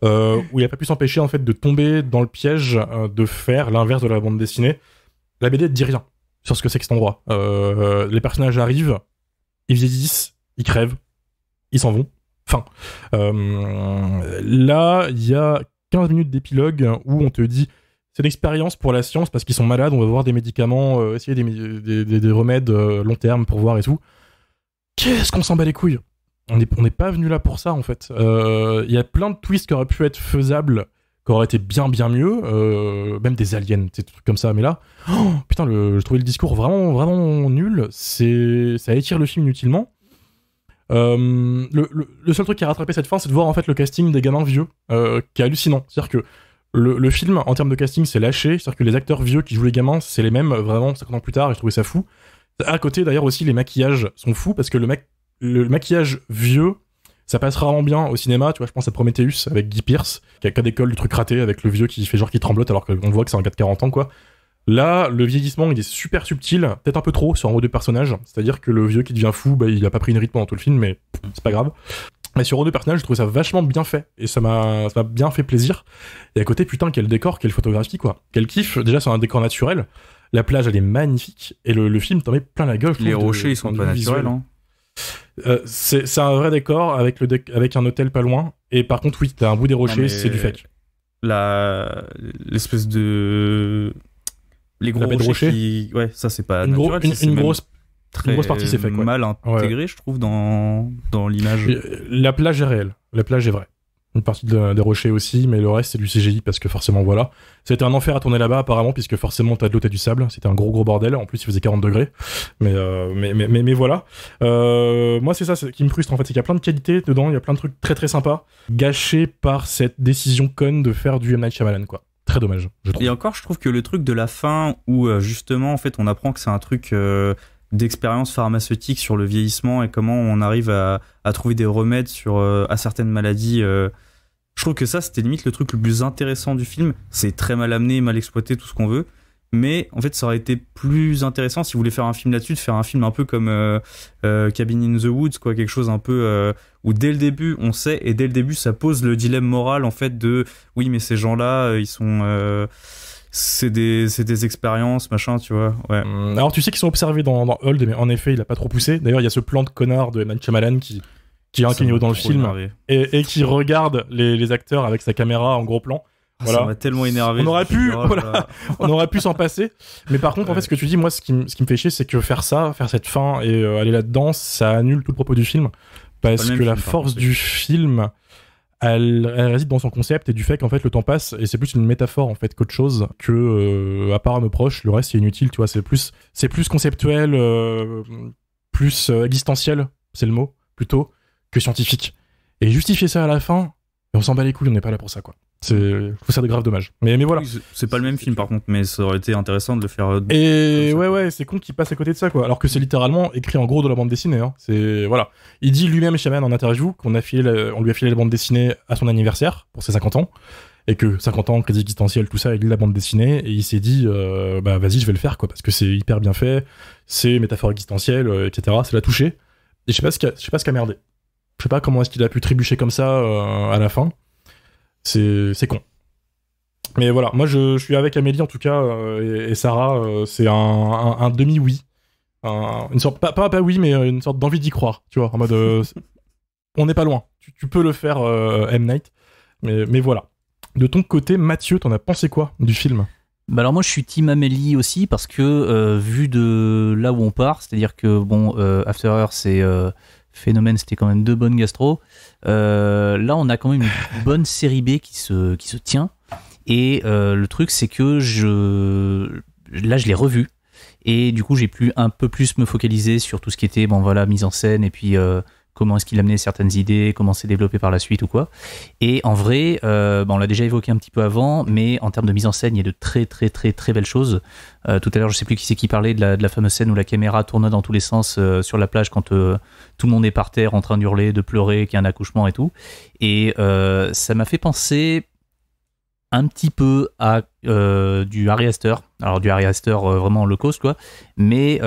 où il a pas pu s'empêcher en fait de tomber dans le piège de faire l'inverse de la bande dessinée. La BD ne dit rien sur ce que c'est que cet endroit. Les personnages arrivent, ils vieillissent, ils crèvent, ils s'en vont. Enfin, là il y a 15 minutes d'épilogue où on te dit c'est l'expérience pour la science parce qu'ils sont malades, on va voir des médicaments, essayer des remèdes long terme pour voir et tout. Qu'est-ce qu'on s'en bat les couilles? On n'est pas venu là pour ça en fait. Il y a plein de twists qui auraient pu être faisables, qui auraient été bien mieux, même des aliens, des trucs comme ça. Mais là, putain, je trouvais le discours vraiment nul. Ça étire le film inutilement. Le seul truc qui a rattrapé cette fin, c'est de voir en fait le casting des gamins vieux, qui est hallucinant. C'est-à-dire que le film, en termes de casting, c'est lâché. C'est-à-dire que les acteurs vieux qui jouent les gamins, c'est les mêmes, vraiment 50 ans plus tard, et je trouvais ça fou. À côté, d'ailleurs, aussi, les maquillages sont fous, parce que le maquillage vieux, ça passe rarement bien au cinéma. Tu vois, je pense à Prometheus avec Guy Pearce, qui a décolle du truc raté avec le vieux qui fait genre qui tremblote alors qu'on voit que c'est un gars de 40 ans, quoi. Là, le vieillissement, il est super subtil, peut-être un peu trop sur un ou deux personnages. C'est-à-dire que le vieux qui devient fou, il a pas pris une rythme pendant tout le film, mais c'est pas grave. Mais sur un ou deux personnages, je trouve ça vachement bien fait, et ça m'a bien fait plaisir. Et à côté, putain, quel décor, quelle photographie, quoi. Quel kiff, déjà, c'est un décor naturel. La plage, elle est magnifique, et le film t'en met plein la gueule. Les rochers, ils sont pas naturels, hein. C'est un vrai décor avec un hôtel pas loin, et par contre, oui, t'as un bout des rochers, c'est du fake. L'espèce de... Les gros rochers ouais, ça c'est pas naturel. Une grosse partie c'est fake, ouais. Mal intégré, je trouve, dans l'image. La plage est réelle, la plage est vraie. Une partie des rochers aussi, mais le reste c'est du CGI parce que forcément voilà. C'était un enfer à tourner là-bas apparemment, puisque forcément t'as de l'eau, t'as du sable. C'était un gros bordel. En plus il faisait 40 degrés. Mais voilà. Moi c'est ça qui me frustre en fait, c'est qu'il y a plein de qualités dedans, il y a plein de trucs très très sympas, gâchés par cette décision conne de faire du M. Night Shyamalan, quoi. Très dommage, je trouve. Et encore, je trouve que le truc de la fin où justement en fait on apprend que c'est un truc d'expérience pharmaceutique sur le vieillissement et comment on arrive à trouver des remèdes à certaines maladies. Je trouve que ça, c'était limite le truc le plus intéressant du film. C'est très mal amené, mal exploité, tout ce qu'on veut. Mais en fait, ça aurait été plus intéressant si vous voulez faire un film là-dessus, de faire un film un peu comme Cabin in the Woods, quoi, quelque chose un peu où dès le début on sait, et dès le début ça pose le dilemme moral en fait de oui mais ces gens-là ils sont c'est des expériences machin, tu vois. Ouais. Alors tu sais qu'ils sont observés dans Hold, mais en effet il a pas trop poussé. D'ailleurs il y a ce plan de connard de M. Night Shyamalan qui est un cameo dans le film et qui regarde les acteurs avec sa caméra en gros plan. Voilà. Ça m'a tellement énervé. On aurait pu s'en passer. Mais par contre, en fait, ce que tu dis, moi, ce qui me fait chier, c'est que faire cette fin et aller là-dedans, ça annule tout le propos du film. Parce que la force du film, elle réside dans son concept et du fait qu'en fait, le temps passe et c'est plus une métaphore, en fait, qu'autre chose à part nos proches, le reste, c'est inutile, tu vois. C'est plus conceptuel, plus existentiel, c'est le mot, plutôt, que scientifique. Et justifier ça à la fin, on s'en bat les couilles, on n'est pas là pour ça, quoi. Je trouve ça de grave dommage. Mais voilà. Oui, c'est pas le même film par contre, mais ça aurait été intéressant de le faire. Et ouais, c'est con qu'il passe à côté de ça, quoi. Alors que c'est littéralement écrit en gros de la bande dessinée. Hein. Voilà. Il dit lui-même, Shyamalan, en interview, on lui a filé la bande dessinée à son anniversaire pour ses 50 ans, et que 50 ans, crédit existentiel, tout ça, il lit la bande dessinée et il s'est dit, vas-y, je vais le faire, quoi, parce que c'est hyper bien fait, c'est métaphore existentielle, etc. Ça l'a touché. Et je sais pas ce qui a merdé. Je sais pas comment est-ce qu'il a pu trébucher comme ça à la fin. C'est con. Mais voilà, moi je suis avec Amélie en tout cas et Sarah, c'est un demi-oui. Une sorte, pas oui, mais une sorte d'envie d'y croire, tu vois, en mode on n'est pas loin, tu peux le faire M. Night, mais voilà. De ton côté, Mathieu, t'en as pensé quoi du film ? Bah alors moi je suis team Amélie aussi parce que vu de là où on part, c'est-à-dire que bon, After Earth c'est Phénomène, c'était quand même 2 bonnes gastro. Là, on a quand même une bonne série B qui se tient. Et le truc, c'est que je l'ai revu. Et du coup, j'ai pu un peu plus me focaliser sur tout ce qui était mise en scène et puis comment est-ce qu'il amenait certaines idées, comment c'est développé par la suite ou quoi. Et en vrai, on l'a déjà évoqué un petit peu avant, mais en termes de mise en scène, il y a de très très très très belles choses. Tout à l'heure, je sais plus qui c'est qui parlait de la fameuse scène où la caméra tourne dans tous les sens sur la plage quand tout le monde est par terre en train d'hurler, de pleurer, qu'il y a un accouchement et tout. Et ça m'a fait penser un petit peu à du Ari Aster. Alors du Ari Aster vraiment low cost, quoi. Mais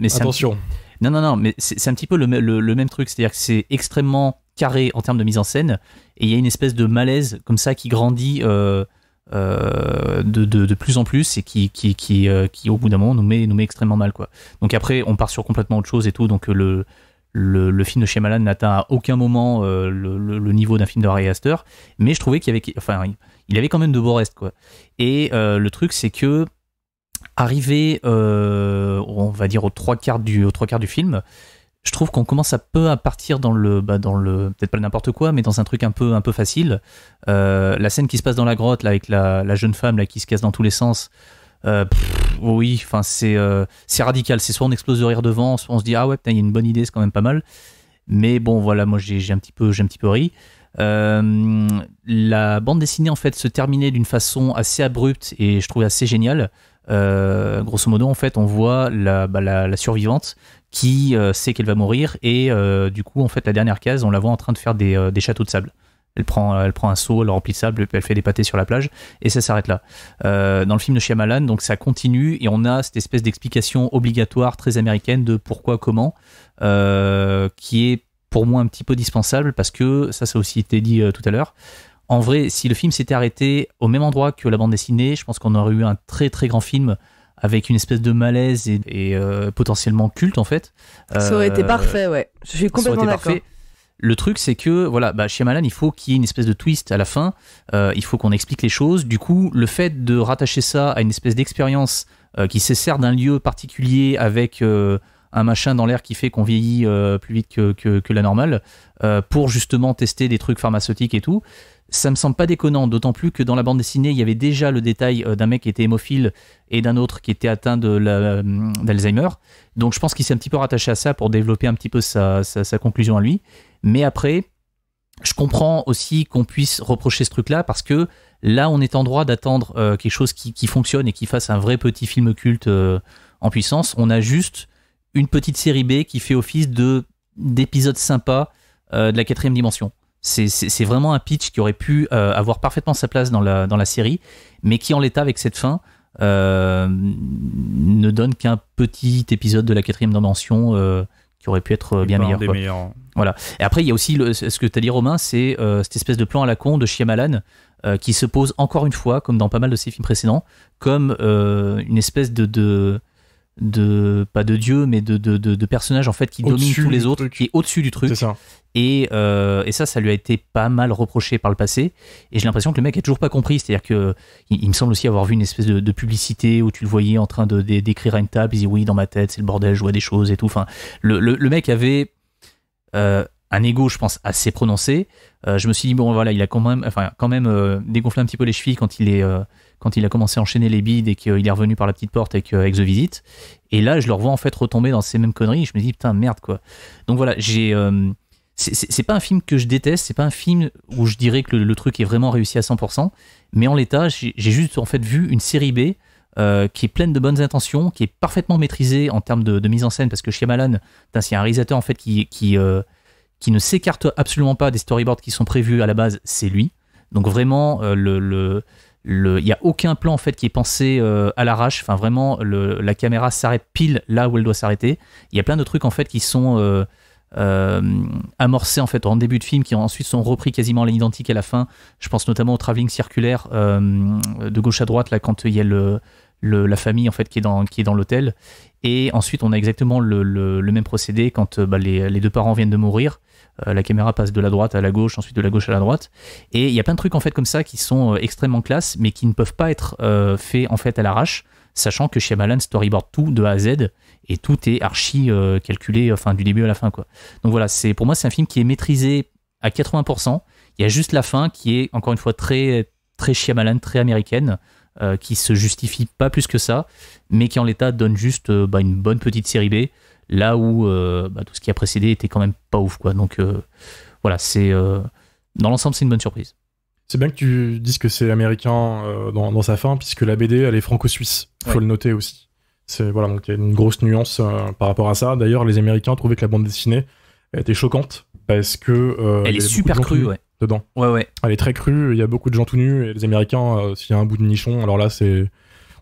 c'est attention. Non, mais c'est un petit peu le même truc, c'est-à-dire que c'est extrêmement carré en termes de mise en scène, et il y a une espèce de malaise comme ça qui grandit de plus en plus et qui au bout d'un moment nous met extrêmement mal, quoi. Donc après, on part sur complètement autre chose et tout, donc le film de Shyamalan n'atteint à aucun moment le niveau d'un film de Ari Aster, mais je trouvais qu'il y il avait quand même de beaux restes, quoi. Et le truc, c'est que arrivé, on va dire aux trois quarts du film, je trouve qu'on commence à partir dans le peut-être pas n'importe quoi, mais dans un truc un peu facile. La scène qui se passe dans la grotte là avec la jeune femme là qui se casse dans tous les sens. Oui, enfin c'est radical. C'est soit on explose de rire devant, soit on se dit ah ouais, putain, il y a une bonne idée, c'est quand même pas mal. Mais bon, voilà, moi j'ai un petit peu ri. La bande dessinée en fait se terminait d'une façon assez abrupte et je trouvais assez géniale. Grosso modo, en fait, on voit la survivante qui sait qu'elle va mourir et du coup, en fait, la dernière case, on la voit en train de faire des châteaux de sable. Elle prend un seau, elle remplit de sable, puis elle fait des pâtés sur la plage et ça s'arrête là. Dans le film de Shyamalan, donc ça continue et on a cette espèce d'explication obligatoire très américaine de pourquoi, comment, qui est pour moi un petit peu dispensable parce que ça a aussi été dit tout à l'heure. En vrai, si le film s'était arrêté au même endroit que la bande dessinée, je pense qu'on aurait eu un très très grand film avec une espèce de malaise et potentiellement culte en fait. Ça aurait été parfait, ouais. Je suis complètement d'accord. Parfait. Le truc, c'est que voilà, Shyamalan, il faut qu'il y ait une espèce de twist à la fin. Il faut qu'on explique les choses. Du coup, le fait de rattacher ça à une espèce d'expérience qui se sert d'un lieu particulier avec un machin dans l'air qui fait qu'on vieillit plus vite que la normale, pour justement tester des trucs pharmaceutiques et tout, ça me semble pas déconnant, d'autant plus que dans la bande dessinée, il y avait déjà le détail d'un mec qui était hémophile et d'un autre qui était atteint d'Alzheimer. Donc je pense qu'il s'est un petit peu rattaché à ça pour développer un petit peu sa conclusion à lui. Mais après, je comprends aussi qu'on puisse reprocher ce truc-là parce que là, on est en droit d'attendre quelque chose qui fonctionne et qui fasse un vrai petit film culte en puissance. On a juste une petite série B qui fait office d'épisode sympa de la 4e dimension. C'est vraiment un pitch qui aurait pu avoir parfaitement sa place dans la série, mais qui en l'état avec cette fin ne donne qu'un petit épisode de la 4e dimension qui aurait pu être bien meilleur. Meilleurs. Voilà. Et après il y a aussi ce que tu as dit Romain, c'est cette espèce de plan à la con de Shyamalan qui se pose encore une fois, comme dans pas mal de ses films précédents, comme une espèce pas de dieu mais de personnage en fait qui domine tous les autres, qui est au-dessus du truc. C'est ça. Et ça lui a été pas mal reproché par le passé et j'ai l'impression que le mec a toujours pas compris, c'est-à-dire que il me semble aussi avoir vu une espèce de publicité où tu le voyais en train d'écrire à une table, il dit oui dans ma tête c'est le bordel, je vois des choses et tout, enfin le mec avait un ego je pense assez prononcé. Je me suis dit bon voilà, il a quand même dégonflé un petit peu les chevilles quand il a commencé à enchaîner les bides et qu'il est revenu par la petite porte avec The Visit. Et là, je le revois en fait retomber dans ces mêmes conneries. Je me dis putain merde quoi. Donc voilà, c'est pas un film que je déteste, c'est pas un film où je dirais que le truc est vraiment réussi à 100%. Mais en l'état, j'ai juste en fait vu une série B qui est pleine de bonnes intentions, qui est parfaitement maîtrisée en termes de mise en scène parce que Shyamalan, c'est un réalisateur en fait qui ne s'écarte absolument pas des storyboards qui sont prévus à la base, c'est lui. Donc vraiment il y a aucun plan en fait qui est pensé à l'arrache. Enfin vraiment, la caméra s'arrête pile là où elle doit s'arrêter. Il y a plein de trucs en fait qui sont amorcés en fait en début de film, qui ensuite sont repris quasiment à l'identique à la fin. Je pense notamment au travelling circulaire de gauche à droite là quand il y a la famille en fait qui est dans l'hôtel. Et ensuite on a exactement le même procédé quand les deux parents viennent de mourir. La caméra passe de la droite à la gauche, ensuite de la gauche à la droite. Et il y a plein de trucs en fait comme ça qui sont extrêmement classe, mais qui ne peuvent pas être faits en fait à l'arrache, sachant que Shyamalan storyboard tout de A à Z et tout est archi calculé, enfin du début à la fin quoi. Donc voilà, pour moi c'est un film qui est maîtrisé à 80%. Il y a juste la fin qui est encore une fois très très Shyamalan, très américaine, qui se justifie pas plus que ça, mais qui en l'état donne juste une bonne petite série B. Là où tout ce qui a précédé était quand même pas ouf quoi. Donc voilà, dans l'ensemble c'est une bonne surprise. C'est bien que tu dises que c'est américain dans sa fin, puisque la BD elle est franco-suisse, faut le noter aussi. Voilà, donc il y a une grosse nuance par rapport à ça. D'ailleurs les Américains trouvaient que la bande dessinée était choquante parce que elle est super crue dedans. Ouais. Elle est très crue, il y a beaucoup de gens tout nus et les Américains s'il y a un bout de nichon, alors là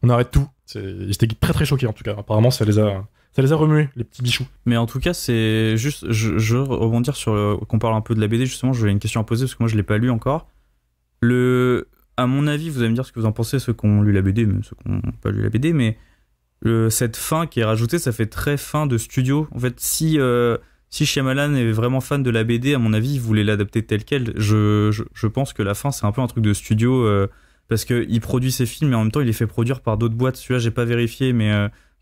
on arrête tout. Ils étaient très très choqués en tout cas. Apparemment ça les a remués, les petits bichous. Mais en tout cas, c'est juste, je rebondir sur qu'on parle un peu de la BD, justement, j'ai une question à poser, parce que moi, je l'ai pas lu encore. À mon avis, vous allez me dire ce que vous en pensez, ceux qui ont lu la BD, même ceux qui n'ont pas lu la BD, mais cette fin qui est rajoutée, ça fait très fin de studio. En fait, si si Shyamalan est vraiment fan de la BD, à mon avis, il voulait l'adapter tel quel. Je pense que la fin, c'est un peu un truc de studio, parce qu'il produit ses films, mais en même temps, il les fait produire par d'autres boîtes. Celui-là, j'ai pas vérifié, mais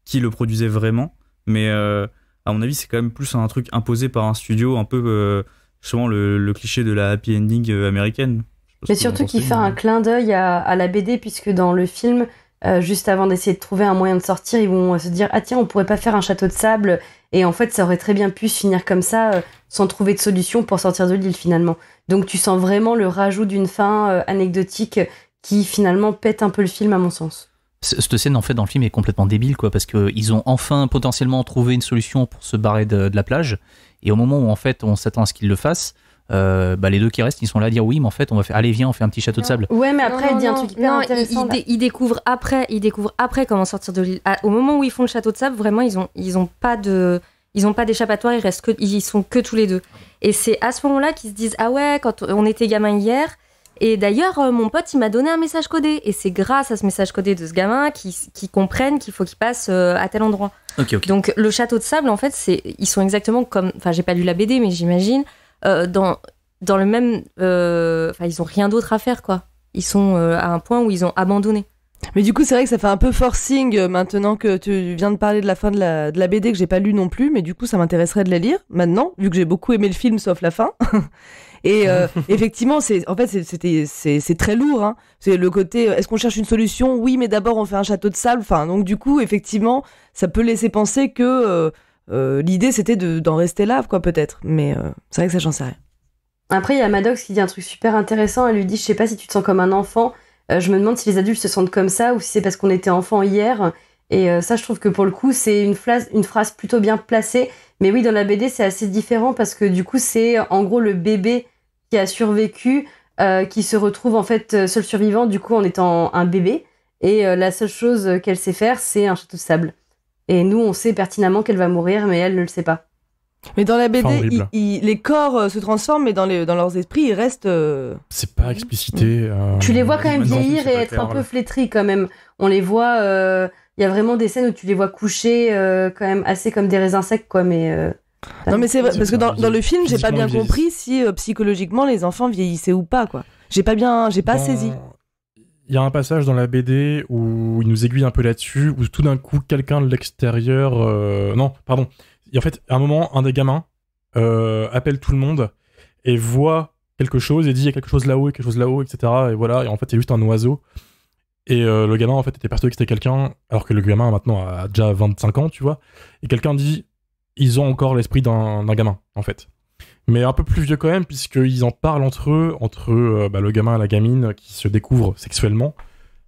qui le produisait vraiment. Mais à mon avis, c'est quand même plus un truc imposé par un studio, un peu justement le cliché de la happy ending américaine. Mais surtout qu'il fait un clin d'œil à la BD, puisque dans le film, juste avant d'essayer de trouver un moyen de sortir, ils vont se dire « Ah tiens, on pourrait pas faire un château de sable ?» Et en fait, ça aurait très bien pu se finir comme ça, sans trouver de solution pour sortir de l'île, finalement. Donc tu sens vraiment le rajout d'une fin anecdotique qui, finalement, pète un peu le film, à mon sens. Cette scène, en fait, dans le film est complètement débile, quoi, parce qu'ils ont enfin potentiellement trouvé une solution pour se barrer de la plage. Et au moment où, en fait, on s'attend à ce qu'ils le fassent, les deux qui restent, ils sont là à dire oui, mais en fait, on va faire, allez, viens, on fait un petit château de sable. Ouais, mais après, il dit un truc hyper intéressant. Il découvre après comment sortir de l'île. Au moment où ils font le château de sable, vraiment, ils ont pas d'échappatoire, ils sont que tous les deux. Et c'est à ce moment-là qu'ils se disent ah ouais, quand on était gamin hier. Et d'ailleurs, mon pote, il m'a donné un message codé. Et c'est grâce à ce message codé de ce gamin qu'ils comprennent qu'il faut qu'il passe à tel endroit. Okay. Donc, le château de sable, en fait, ils sont exactement comme... Enfin, j'ai pas lu la BD, mais j'imagine... dans le même... ils ont rien d'autre à faire, quoi. Ils sont à un point où ils ont abandonné. Mais du coup, c'est vrai que ça fait un peu forcing maintenant que tu viens de parler de la fin de la BD que j'ai pas lu non plus, mais du coup, ça m'intéresserait de la lire maintenant, vu que j'ai beaucoup aimé le film, sauf la fin. Et effectivement, c'est très lourd. Hein. C'est le côté, est-ce qu'on cherche une solution ? Oui, mais d'abord, on fait un château de sable. Enfin, donc du coup, effectivement, ça peut laisser penser que l'idée, c'était d'en rester là, quoi, peut-être. Mais c'est vrai que ça, j'en sais rien. Après, il y a Maddox qui dit un truc super intéressant. Elle lui dit, je sais pas si tu te sens comme un enfant. Je me demande si les adultes se sentent comme ça ou si c'est parce qu'on était enfant hier. Et ça, je trouve que pour le coup, c'est une phrase plutôt bien placée. Mais oui, dans la BD, c'est assez différent parce que du coup, c'est en gros le bébé qui a survécu, qui se retrouve en fait seul survivant, du coup, en étant un bébé. Et la seule chose qu'elle sait faire, c'est un château de sable. Et nous, on sait pertinemment qu'elle va mourir, mais elle ne le sait pas. Mais dans la BD, les corps se transforment, mais dans leurs esprits, ils restent... C'est pas explicité. Tu les vois quand même vieillir et être un peu flétris quand même. On les voit... Il y a vraiment des scènes où tu les vois coucher quand même assez comme des raisins secs, quoi, mais... Non, mais c'est vrai, parce que dans le film, j'ai pas bien compris si psychologiquement les enfants vieillissaient ou pas, quoi. J'ai pas saisi. Il y a un passage dans la BD où il nous aiguille un peu là-dessus, où tout d'un coup, quelqu'un de l'extérieur... Non, pardon. Et en fait, à un moment, un des gamins appelle tout le monde et voit quelque chose et dit il y a quelque chose là-haut, etc. Et voilà, et en fait, il y a juste un oiseau. Et le gamin, en fait, était persuadé que c'était quelqu'un, alors que le gamin, maintenant, a déjà 25 ans, tu vois. Et quelqu'un dit ils ont encore l'esprit d'un gamin, en fait. Mais un peu plus vieux quand même, puisqu'ils en parlent entre eux, le gamin et la gamine qui se découvrent sexuellement.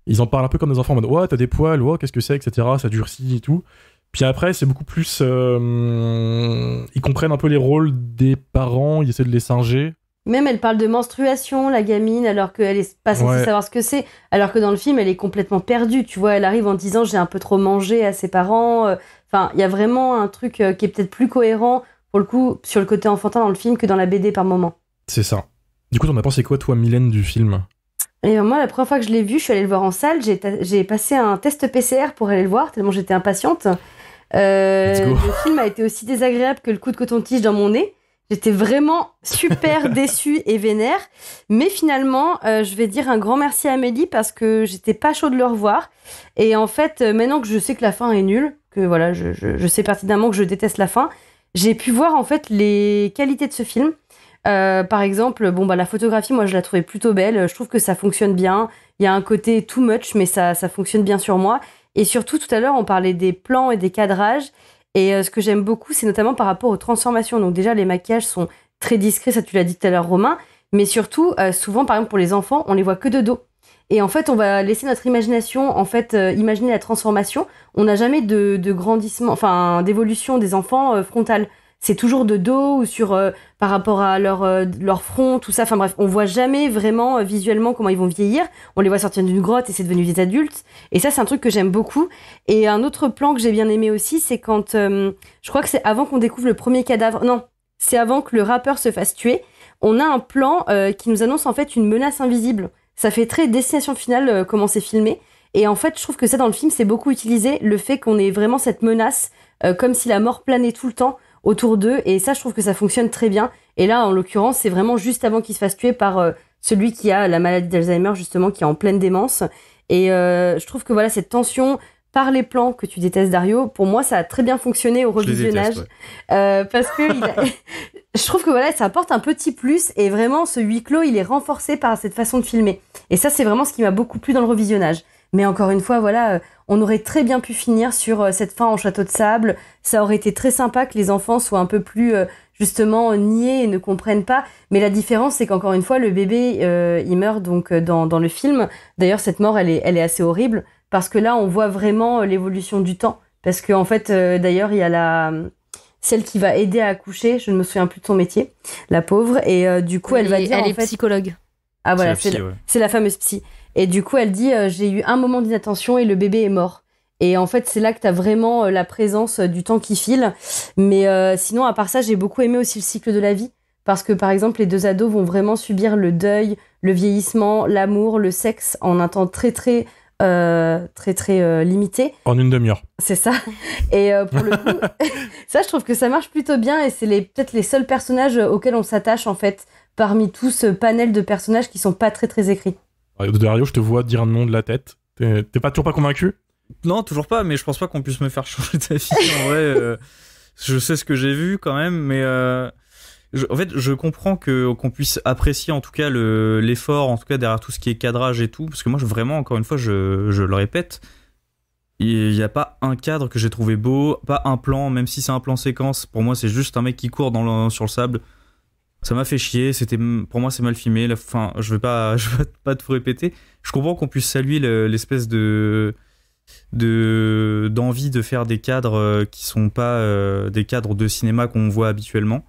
Ils en parlent un peu comme des enfants, en mode « Ouais, t'as des poils, ouais, qu'est-ce que c'est, etc. » Ça durcit et tout. Puis après, c'est beaucoup plus... ils comprennent un peu les rôles des parents, ils essaient de les singer. Même elle parle de menstruation, la gamine, alors qu'elle est pas censée savoir ce que c'est. Alors que dans le film, elle est complètement perdue. Tu vois, elle arrive en disant « J'ai un peu trop mangé à ses parents. » Enfin, il y a vraiment un truc qui est peut-être plus cohérent, pour le coup, sur le côté enfantin dans le film que dans la BD par moment. C'est ça. Du coup, t'en as pensé quoi, toi, Mylène, du film ? Et moi, la première fois que je l'ai vu, je suis allée le voir en salle. J'ai passé un test PCR pour aller le voir, tellement j'étais impatiente. Le film a été aussi désagréable que le coup de coton-tige dans mon nez. J'étais vraiment super déçue et vénère. Mais finalement, je vais dire un grand merci à Amélie parce que j'étais pas chaude de le revoir. Et en fait, maintenant que je sais que la fin est nulle, que voilà, je sais pertinemment que je déteste la fin, j'ai pu voir en fait les qualités de ce film. Par exemple, la photographie, moi, je la trouvais plutôt belle. Je trouve que ça fonctionne bien. Il y a un côté too much, mais ça fonctionne bien sur moi. Et surtout, tout à l'heure, on parlait des plans et des cadrages. Et ce que j'aime beaucoup, c'est notamment par rapport aux transformations. Donc déjà, les maquillages sont très discrets, ça tu l'as dit tout à l'heure, Romain. Mais surtout, souvent, par exemple, pour les enfants, on les voit que de dos. Et en fait, on va laisser notre imagination, imaginer la transformation. On n'a jamais de grandissement, d'évolution des enfants frontale. C'est toujours de dos ou par rapport à leur front, tout ça. Enfin bref, on voit jamais vraiment visuellement comment ils vont vieillir. On les voit sortir d'une grotte et c'est devenu des adultes. Et ça, c'est un truc que j'aime beaucoup. Et un autre plan que j'ai bien aimé aussi, c'est quand... je crois que c'est avant qu'on découvre le premier cadavre. Non, c'est avant que le rappeur se fasse tuer. On a un plan qui nous annonce en fait une menace invisible. Ça fait très destination finale comment c'est filmé. Et en fait, je trouve que ça, dans le film, c'est beaucoup utilisé. Le fait qu'on ait vraiment cette menace, comme si la mort planait tout le temps autour d'eux. Et ça, je trouve que ça fonctionne très bien. Et là, en l'occurrence, c'est vraiment juste avant qu'il se fasse tuer par celui qui a la maladie d'Alzheimer, justement, qui est en pleine démence. Et je trouve que voilà, cette tension par les plans que tu détestes, Dario, pour moi, ça a très bien fonctionné au revisionnage. Parce que je trouve que voilà, ça apporte un petit plus. Et vraiment, ce huis clos, il est renforcé par cette façon de filmer. Et ça, c'est vraiment ce qui m'a beaucoup plu dans le revisionnage. Mais encore une fois, voilà, on aurait très bien pu finir sur cette fin en château de sable. Ça aurait été très sympa que les enfants soient un peu plus, justement, niais et ne comprennent pas. Mais la différence, c'est qu'encore une fois, le bébé, il meurt donc dans le film. D'ailleurs, cette mort, elle est assez horrible. Parce que là, on voit vraiment l'évolution du temps. Parce qu'en fait, d'ailleurs, il y a celle qui va aider à accoucher. Je ne me souviens plus de son métier, la pauvre. Et du coup, elle va dire... Elle est psychologue. Ah voilà, c'est la fameuse psy. Et du coup, elle dit j'ai eu un moment d'inattention et le bébé est mort. Et en fait, c'est là que t'as vraiment la présence du temps qui file. Mais sinon, à part ça, j'ai beaucoup aimé aussi le cycle de la vie. Parce que, par exemple, les 2 ados vont vraiment subir le deuil, le vieillissement, l'amour, le sexe en un temps très limité. En une demi-heure. C'est ça. Et pour le coup, ça, je trouve que ça marche plutôt bien. Et c'est peut-être les seuls personnages auxquels on s'attache, en fait, parmi tout ce panel de personnages qui sont pas très écrits. Dario, je te vois dire un nom de la tête. T'es toujours pas convaincu ? Non, toujours pas, mais je pense pas qu'on puisse me faire changer d'avis. En vrai, je sais ce que j'ai vu quand même, mais en fait, je comprends qu'on puisse apprécier en tout cas l'effort, en tout cas derrière tout ce qui est cadrage et tout, parce que moi, vraiment, encore une fois, je le répète, il n'y a pas un cadre que j'ai trouvé beau, pas un plan, même si c'est un plan séquence. Pour moi, c'est juste un mec qui court sur le sable. Ça m'a fait chier, pour moi c'est mal filmé. Enfin, je vais pas tout répéter. Je comprends qu'on puisse saluer l'espèce d'envie de faire des cadres qui sont pas des cadres de cinéma qu'on voit habituellement.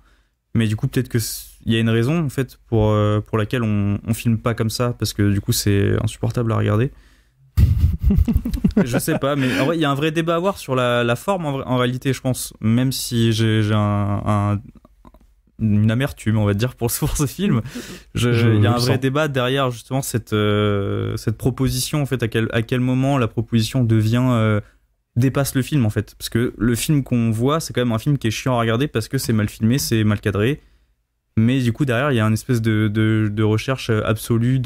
Mais du coup, peut-être que il y a une raison en fait pour laquelle on filme pas comme ça, parce que du coup c'est insupportable à regarder. Je sais pas, mais en vrai il y a un vrai débat à avoir sur la forme en réalité, je pense. Même si j'ai une amertume, on va dire, pour ce film. Il y a un vrai débat derrière justement cette proposition, en fait, à quel moment la proposition dépasse le film, en fait. Parce que le film qu'on voit, c'est quand même un film qui est chiant à regarder parce que c'est mal filmé, c'est mal cadré. Mais du coup, derrière, il y a une espèce de recherche absolue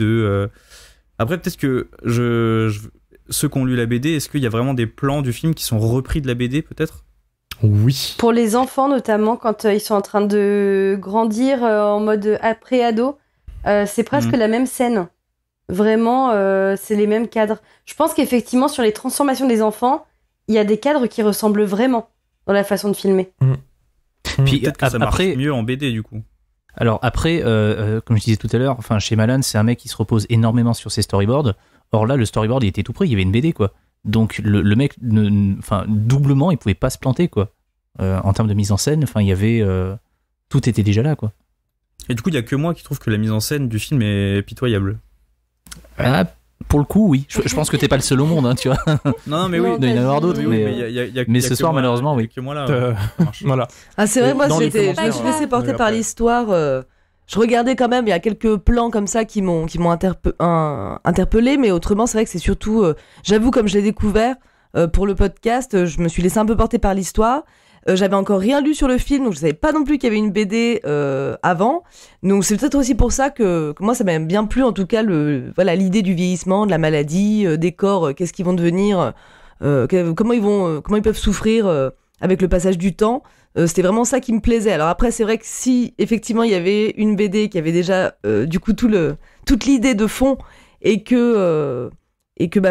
Après, peut-être que ceux qui ont lu la BD, est-ce qu'il y a vraiment des plans du film qui sont repris de la BD, peut-être ? Oui. Pour les enfants, notamment, quand ils sont en train de grandir en mode après-ado, c'est presque la même scène. Vraiment, c'est les mêmes cadres. Je pense qu'effectivement, sur les transformations des enfants, il y a des cadres qui ressemblent vraiment dans la façon de filmer. Puis peut-être que ça marche mieux en BD, du coup. Alors après, comme je disais tout à l'heure, chez Malan, c'est un mec qui se repose énormément sur ses storyboards. Or là, le storyboard, il était tout prêt, il y avait une BD, quoi. Donc le mec, doublement, il pouvait pas se planter, quoi. En termes de mise en scène, il y avait tout était déjà là, quoi. Et du coup, il y a que moi qui trouve que la mise en scène du film est pitoyable. Ah, pour le coup, oui. Je pense que t'es pas le seul au monde, hein, tu vois. Non, mais oui. Il doit y en avoir d'autres, mais ce soir, malheureusement, oui. Que moi là. Voilà. Ah, c'est vrai, moi, je me suis laissé porter par l'histoire. Je regardais quand même, il y a quelques plans comme ça qui m'ont interpellé, mais autrement, c'est vrai que c'est surtout, j'avoue, comme je l'ai découvert pour le podcast, je me suis laissé un peu porter par l'histoire. J'avais encore rien lu sur le film, donc je savais pas non plus qu'il y avait une BD avant. Donc c'est peut-être aussi pour ça que moi ça m'a bien plu, en tout cas l'idée du vieillissement, de la maladie, des corps, qu'est-ce qu'ils vont devenir, comment ils peuvent souffrir avec le passage du temps. C'était vraiment ça qui me plaisait. Alors après, c'est vrai que si effectivement il y avait une BD qui avait déjà du coup toute l'idée de fond et que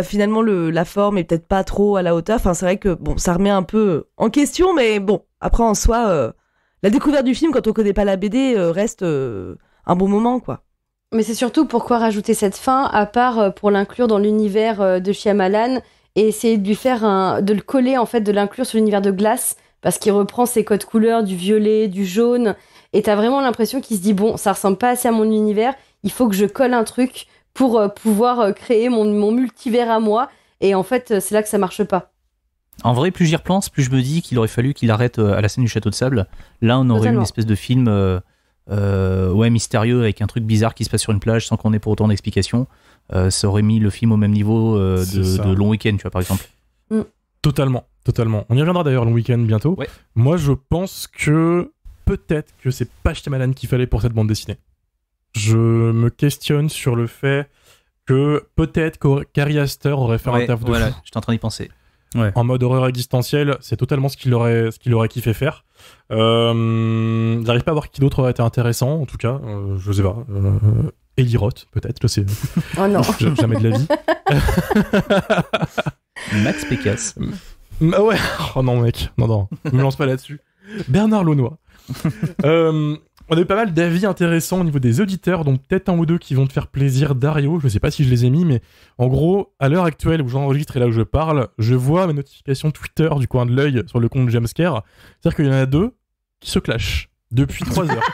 finalement la forme est peut-être pas trop à la hauteur. Enfin, c'est vrai que bon, ça remet un peu en question, mais bon, après en soi, la découverte du film quand on connaît pas la BD reste un bon moment, quoi. Mais c'est surtout pourquoi rajouter cette fin, à part pour l'inclure dans l'univers de Shyamalan et essayer de lui faire de le coller, en fait, de l'inclure sur l'univers de Glass, parce qu'il reprend ses codes couleurs, du violet, du jaune, et t'as vraiment l'impression qu'il se dit, bon, ça ressemble pas assez à mon univers, il faut que je colle un truc pour pouvoir créer mon multivers à moi, et en fait, c'est là que ça marche pas. En vrai, plus j'y repense, plus je me dis qu'il aurait fallu qu'il arrête à la scène du château de sable. Là, on aurait eu une espèce de film mystérieux avec un truc bizarre qui se passe sur une plage sans qu'on ait pour autant d'explications. Ça aurait mis le film au même niveau de Long Week-end, tu vois, par exemple. Totalement. Totalement. On y reviendra d'ailleurs le week-end bientôt. Ouais. Moi, je pense que peut-être que c'est pas Shyamalan qu'il fallait pour cette bande dessinée. Je me questionne sur le fait que peut-être qu'Ari Aster aurait fait un taf de voilà, fou. j'étais en train d'y penser. Ouais. En mode horreur existentielle, c'est totalement ce qu'il aurait kiffé faire. J'arrive pas à voir qui d'autre aurait été intéressant, en tout cas, je sais pas. Eli Roth, peut-être, je sais. Oh non. Jamais de la vie. Max Pécasse. Ouais. Oh non, mec. Non. Me lance pas là-dessus. Bernard Launois. On a eu pas mal d'avis intéressants au niveau des auditeurs, donc peut-être un ou deux qui vont te faire plaisir. Dario, je sais pas si je les ai mis, mais en gros, à l'heure actuelle où j'enregistre et là où je parle, je vois mes notifications Twitter du coin de l'œil sur le compte Jamscare. C'est-à-dire qu'il y en a 2 qui se clashent depuis 3 heures.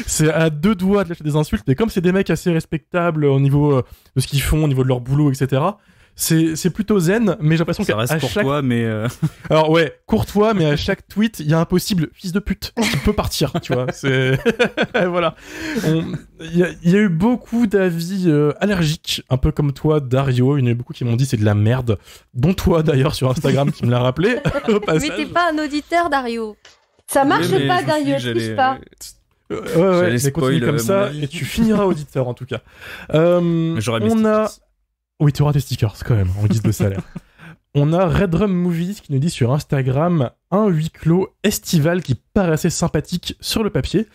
C'est à 2 doigts de lâcher des insultes, et comme c'est des mecs assez respectables au niveau de ce qu'ils font, au niveau de leur boulot, etc., c'est plutôt zen, mais j'ai l'impression ça reste courtois, mais alors ouais, courtois, mais à chaque tweet il y a un possible fils de pute qui peut partir, tu vois. C'est voilà. Il y a eu beaucoup d'avis allergiques, un peu comme toi, Dario. Il y en a eu beaucoup qui m'ont dit c'est de la merde, dont toi d'ailleurs sur Instagram qui me l'a rappelé au passage. Mais t'es pas un auditeur, Dario. Ça marche pas, Dario, touche pas. Ouais, c'est continue comme ça et tu finiras auditeur en tout cas. J'aurais mis Oui, tu auras des stickers quand même, en guise de salaire. On a Red Drum Movies qui nous dit sur Instagram un huis clos estival qui paraissait sympathique sur le papier.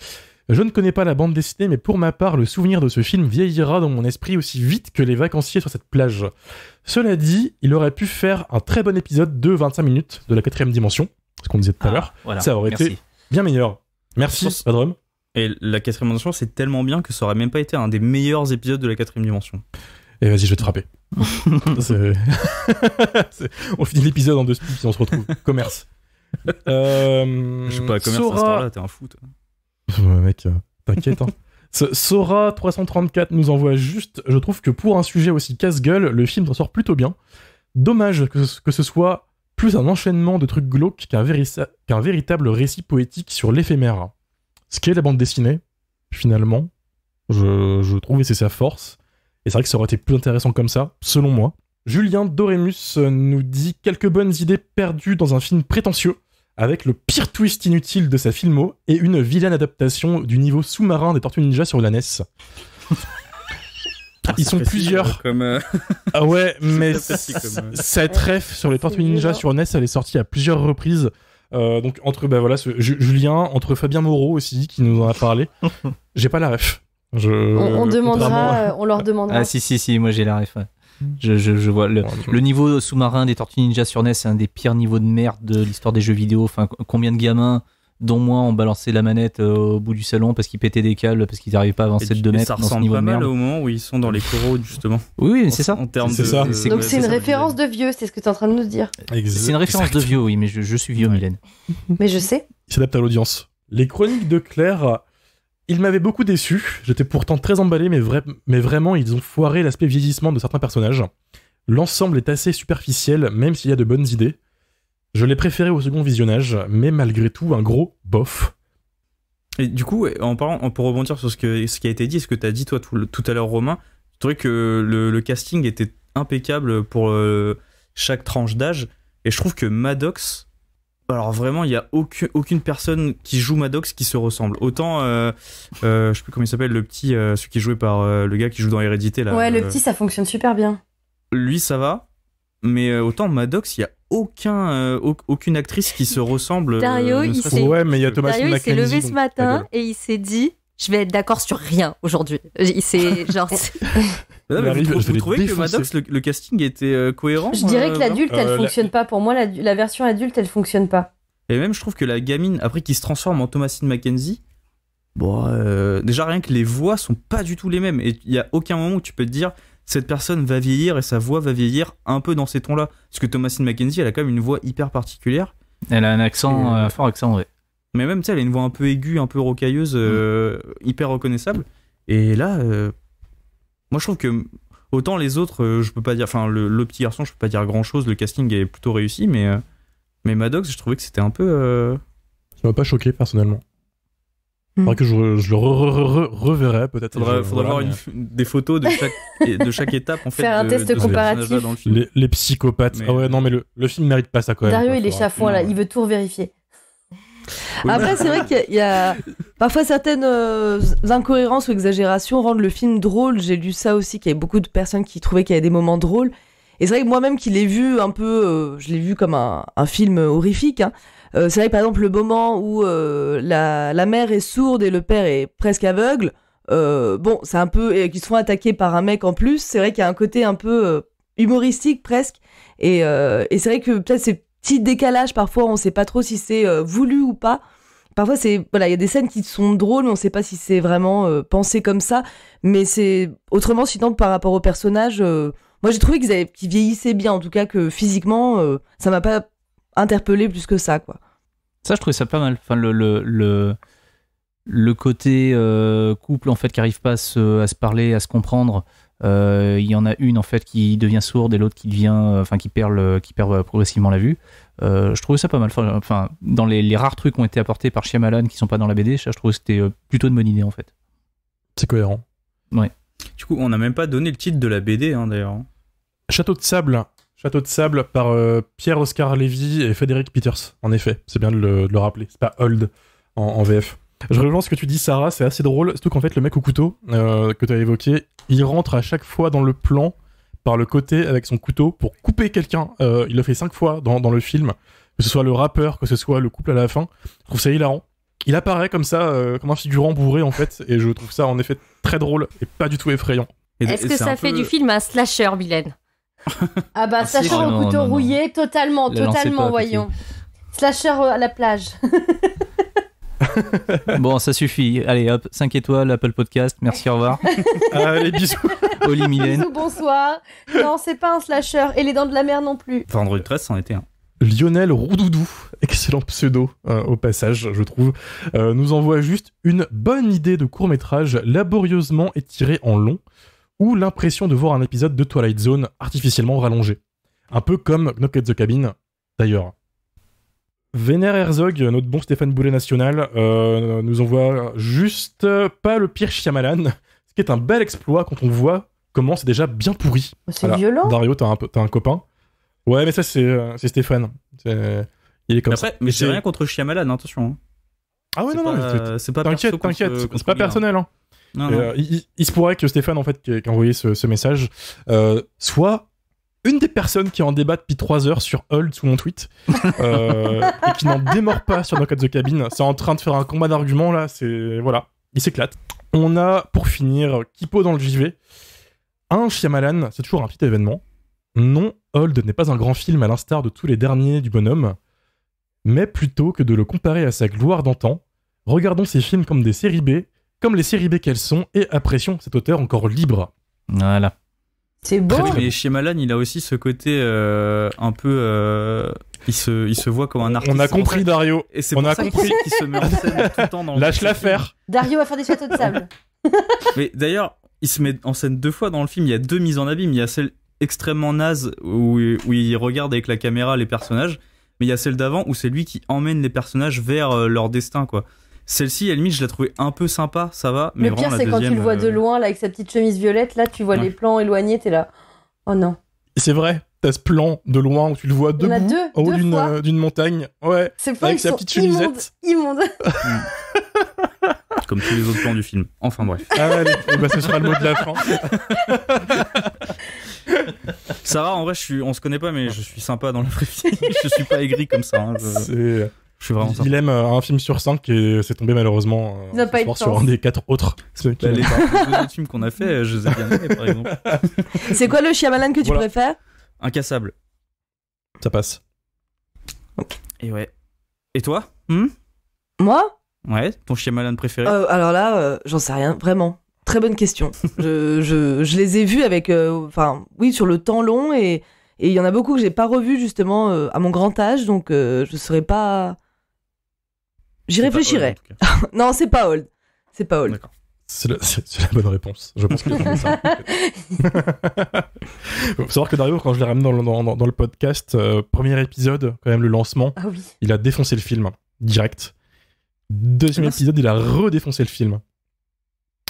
Je ne connais pas la bande dessinée, mais pour ma part, le souvenir de ce film vieillira dans mon esprit aussi vite que les vacanciers sur cette plage. Cela dit, il aurait pu faire un très bon épisode de 25 minutes de la 4ème dimension, ce qu'on disait tout à l'heure. Voilà. Ça aurait été bien meilleur. Merci, Red Drum. Et la 4ème dimension, c'est tellement bien que ça aurait même pas été un des meilleurs épisodes de la 4ème dimension. Et vas-y, je vais te frapper. On finit l'épisode en 2 speeds et on se retrouve. Commerce. Je sais pas, commerce à ce temps-là, t'es un fou, toi. Ouais, mec, t'inquiète. Hein. Sora334 nous envoie juste, je trouve que pour un sujet aussi casse-gueule, le film s'en sort plutôt bien. Dommage que ce soit plus un enchaînement de trucs glauques qu'un véritable récit poétique sur l'éphémère. Ce qu'est la bande dessinée, finalement, je trouve, et c'est sa force. Et c'est vrai que ça aurait été plus intéressant comme ça, selon moi. Julien Doremus nous dit quelques bonnes idées perdues dans un film prétentieux, avec le pire twist inutile de sa filmo et une vilaine adaptation du niveau sous-marin des Tortues Ninja sur la NES. Ils sont plusieurs. Ah ouais, mais cette ref sur les Tortues Ninja sur NES, elle est sortie à plusieurs reprises. Donc entre Julien, entre Fabien Moreau aussi qui nous en a parlé. J'ai pas la ref. On leur demandera. Ah si, moi j'ai la ref. Je vois le niveau sous-marin des Tortues Ninja sur NES, c'est un des pires niveaux de merde de l'histoire des jeux vidéo. Enfin, combien de gamins, dont moi, ont balancé la manette au bout du salon parce qu'ils pétaient des câbles, parce qu'ils n'arrivaient pas à avancer de 2 mètres dans ce niveau de merde. Ça ressemble pas mal au moment où ils sont dans les coraux, justement. Oui, c'est ça. En termes c'est ça. Donc c'est une référence de vieux, c'est ce que tu es en train de nous dire. C'est une référence de vieux, oui, mais je suis vieux, Mylène. Mais je sais. Il s'adapte à l'audience. Les chroniques de Claire... Il m'avait beaucoup déçu, j'étais pourtant très emballé, mais vraiment ils ont foiré l'aspect vieillissement de certains personnages. L'ensemble est assez superficiel, même s'il y a de bonnes idées. Je l'ai préféré au second visionnage, mais malgré tout un gros bof. Et du coup, pour rebondir sur ce qui a été dit, ce que tu as dit toi tout à l'heure, Romain, je trouvais que le casting était impeccable pour chaque tranche d'âge, et je trouve que Maddox... Alors vraiment, il y a aucune personne qui joue Maddox qui se ressemble. Autant, je sais plus comment il s'appelle, le petit, celui qui est joué par le gars qui joue dans Hérédité là. Ouais, le petit, ça fonctionne super bien. Lui, ça va, mais autant Maddox, il y a aucune actrice qui se ressemble. Dario, il s'est levé ce matin et il s'est dit, je vais être d'accord sur rien aujourd'hui. Il s'est genre. Vous trouvez que Maddox, le casting était cohérent? Je dirais que l'adulte, elle fonctionne pas. Pour moi, la version adulte, elle fonctionne pas. Et même, je trouve que la gamine, après qui se transforme en Thomasine McKenzie, déjà rien que les voix sont pas du tout les mêmes. Et il y a aucun moment où tu peux te dire, cette personne va vieillir et sa voix va vieillir un peu dans ces tons-là. Parce que Thomasine McKenzie, elle a quand même une voix hyper particulière. Elle a un accent, un fort accent, ouais. Mais même, tu sais, elle a une voix un peu aiguë, un peu rocailleuse, hyper reconnaissable. Et là, moi, je trouve que autant les autres, je peux pas dire, enfin, le petit garçon, je peux pas dire grand-chose. Le casting est plutôt réussi, mais Maddox, je trouvais que c'était un peu. Ça m'a pas choqué personnellement. Faudrait que je le reverrai peut-être. Faudrait avoir des photos de chaque étape en fait. Faire un test comparatif. Dans le film. Les psychopathes. Ah ouais, non, mais le film mérite pas ça quand même. Dario, il est chafouin là, il veut tout vérifier. Oui, après, c'est vrai qu'il y a parfois certaines incohérences ou exagérations rendent le film drôle. J'ai lu ça aussi, qu'il y avait beaucoup de personnes qui trouvaient qu'il y avait des moments drôles. Et c'est vrai que moi-même qui l'ai vu un peu, je l'ai vu comme un film horrifique. Hein. C'est vrai que par exemple le moment où la mère est sourde et le père est presque aveugle, bon, c'est un peu qu'ils se font attaquer par un mec en plus. C'est vrai qu'il y a un côté un peu humoristique presque. Et c'est vrai que peut-être ces petits décalages parfois, on sait pas trop si c'est voulu ou pas. Parfois il y a des scènes qui sont drôles, mais on sait pas si c'est vraiment pensé comme ça. Mais c'est autrement, sinon par rapport au personnage, moi j'ai trouvé qu'ils vieillissaient bien, en tout cas que physiquement, ça m'a pas interpellé plus que ça, quoi. Ça, je trouvais ça pas mal. Enfin, le côté couple en fait qui arrive pas à se parler, à se comprendre. Il y en a une en fait qui devient sourde et l'autre qui devient, qui perd progressivement la vue. Je trouvais ça pas mal. Enfin, dans les rares trucs qui ont été apportés par Shyamalan qui sont pas dans la BD, je trouvais que c'était plutôt une bonne idée en fait. C'est cohérent. Ouais. Du coup, on n'a même pas donné le titre de la BD d'ailleurs. Château de sable par Pierre-Oscar Lévy et Frédéric Peters. En effet, c'est bien de le rappeler. C'est pas Old en VF. Je rejoins ce que tu dis, Sarah, c'est assez drôle. Surtout qu'en fait, le mec au couteau que tu as évoqué, il rentre à chaque fois dans le plan par le côté avec son couteau pour couper quelqu'un. Il le fait 5 fois dans le film, que ce soit le rappeur, que ce soit le couple à la fin. Je trouve ça hilarant. Il apparaît comme ça, comme un figurant bourré en fait, et je trouve ça en effet très drôle et pas du tout effrayant. Est-ce que ça fait du film un slasher, Mylène? Ah bah, slasher au couteau rouillé, totalement, voyons. Slasher à la plage. Bon, ça suffit. Allez, hop, 5 étoiles, Apple Podcast, merci, au revoir. Allez, bisous. Oli, Mylène. Bisous, bonsoir. Non, c'est pas un slasher, et les dents de la mer non plus. Vendredi 13, c'en était un. Lionel Roudoudou, excellent pseudo au passage, je trouve, nous envoie juste une bonne idée de court-métrage laborieusement étiré en long, ou l'impression de voir un épisode de Twilight Zone artificiellement rallongé. Un peu comme Knock at the Cabin, d'ailleurs. Vénère Herzog, notre bon Stéphane Boulet national, nous envoie juste pas le pire Shyamalan, ce qui est un bel exploit quand on voit comment c'est déjà bien pourri. C'est violent. Dario, t'as un copain. Ouais, mais ça, c'est Stéphane. Il est comme après, ça. Mais j'ai rien contre Shyamalan, attention. Hein. Ah ouais, non, c'est pas t'inquiète, c'est pas personnel. Hein. Non. Il se pourrait que Stéphane, en fait, qui a envoyé ce message, soit une des personnes qui en débat depuis 3 heures sur Hold sous mon tweet, et qui n'en démord pas sur Knock at the Cabin. C'est en train de faire un combat d'arguments, là, voilà, il s'éclate. On a, pour finir, Kipo dans le JV. Un Shyamalan, c'est toujours un petit événement. Non, Hold n'est pas un grand film à l'instar de tous les derniers du bonhomme, mais plutôt que de le comparer à sa gloire d'antan, regardons ces films comme des séries B, comme les séries B qu'elles sont, et apprécions cet auteur encore libre. Voilà. C'est beau. Mais Shyamalan, il a aussi ce côté un peu... il se voit comme un artiste. On a compris, Dario. Et c'est pour ça qu'il se met en scène tout le temps dans le Lâche l'affaire. Dario va faire des châteaux de sable. Mais d'ailleurs, il se met en scène 2 fois dans le film. Il y a 2 mises en abîme. Il y a celle extrêmement naze où il regarde avec la caméra les personnages, mais il y a celle d'avant où c'est lui qui emmène les personnages vers leur destin, quoi. Celle-ci, à la limite, je la trouvais un peu sympa, ça va. Mais le pire, c'est quand tu le vois de loin, là, avec sa petite chemise violette, là, tu vois les plans éloignés, t'es là. Oh non. C'est vrai, t'as ce plan de loin où tu le vois debout, en haut d'une montagne. Ouais, ces plans, avec sa petite chemisette. Immonde. Comme tous les autres plans du film. Enfin bref. Allez, ce sera le mot de la fin. Sarah, en vrai, on se connaît pas, mais je suis sympa dans la vraie vie. Je suis pas aigri comme ça. Hein. Je suis vraiment sympa. Il aime un film sur 5 et c'est tombé malheureusement sur un des 4 autres. Les 2 autres films qu'on a fait, je les ai bien aimés, par exemple. C'est quoi le Shyamalan que tu préfères? Incassable. Ça passe. Et ouais. Et toi? Moi? Ouais, ton Shyamalan préféré? Alors là, j'en sais rien, vraiment. Très bonne question. je les ai vus avec, sur le temps long et il y en a beaucoup que j'ai pas revus justement à mon grand âge, donc je serais pas. J'y réfléchirai. Non, c'est pas Old. C'est pas Old. D'accord. C'est la bonne réponse. Je pense que c'est ça. Faut savoir que Dario, quand je l'ai ramené dans le podcast, premier épisode, quand même le lancement, ah oui. Il a défoncé le film direct. Deuxième épisode, il a redéfoncé le film.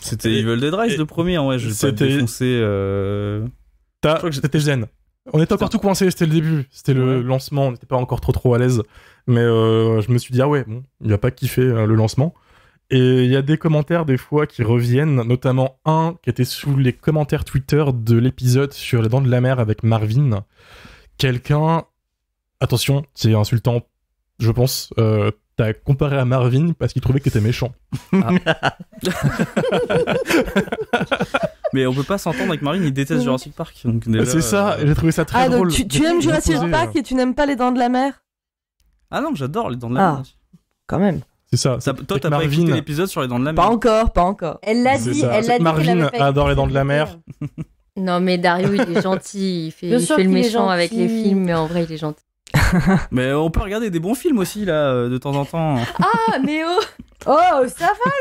C'était Evil Dead Rise le premier, ouais. Je vais pas défoncer. C'était zen. On était encore tout coincé, c'était le début, c'était le lancement, on n'était pas encore trop à l'aise. Mais je me suis dit, ah ouais, bon, il va pas kiffer le lancement. Et il y a des commentaires des fois qui reviennent, notamment un qui était sous les commentaires Twitter de l'épisode sur les Dents de la Mer avec Marvin. Quelqu'un, attention, c'est insultant, je pense, t'as comparé à Marvin parce qu'il trouvait que t'étais méchant. Mais on peut pas s'entendre avec Marvin, il déteste Jurassic Park. Donc déjà, c'est ça, j'ai trouvé ça très drôle. Donc tu aimes Jurassic Park et tu n'aimes pas les Dents de la Mer? Ah non, j'adore les Dents de la Mer. Quand même. C'est ça. Toi, t'as pas écouté l'épisode sur les Dents de la Mer? Pas encore. Elle l'a dit, Marvin adore les Dents de la Mer. Non, mais Dario, il est gentil. Il fait le méchant avec les films, mais en vrai, il est gentil. Mais on peut regarder des bons films aussi, là, de temps en temps. Ah, mais oh! Oh, ça va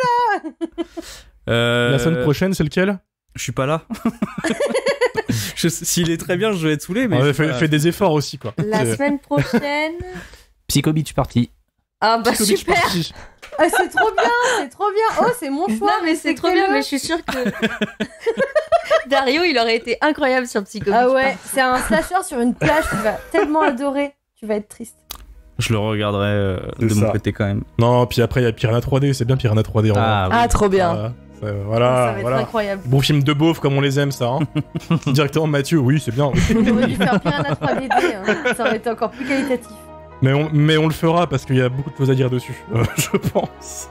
là! La semaine prochaine, c'est lequel? Je suis pas là. S'il est très bien, je vais être saoulé. Mais fais des efforts aussi, quoi. La semaine prochaine. Psycho Beach Party. Ah bah Psycho super! Ah, c'est trop bien! Oh, c'est mon choix! Non, mais c'est trop bien, mais je suis sûre que. Dario, il aurait été incroyable sur Psycho Beach. Ah ouais, c'est un slasher sur une plage, tu vas tellement adorer, tu vas être triste. Je le regarderai de mon côté quand même. Non, puis après il y a Piranha 3D, c'est bien Piranha 3D. Ah, trop bien. Voilà, ça va être incroyable. Bon film de beauf comme on les aime, ça. Hein. Directement Mathieu, oui, c'est bien. On aurait dû faire Piranha 3D, hein. Ça aurait été encore plus qualitatif. Mais on le fera parce qu'il y a beaucoup de choses à dire dessus, je pense.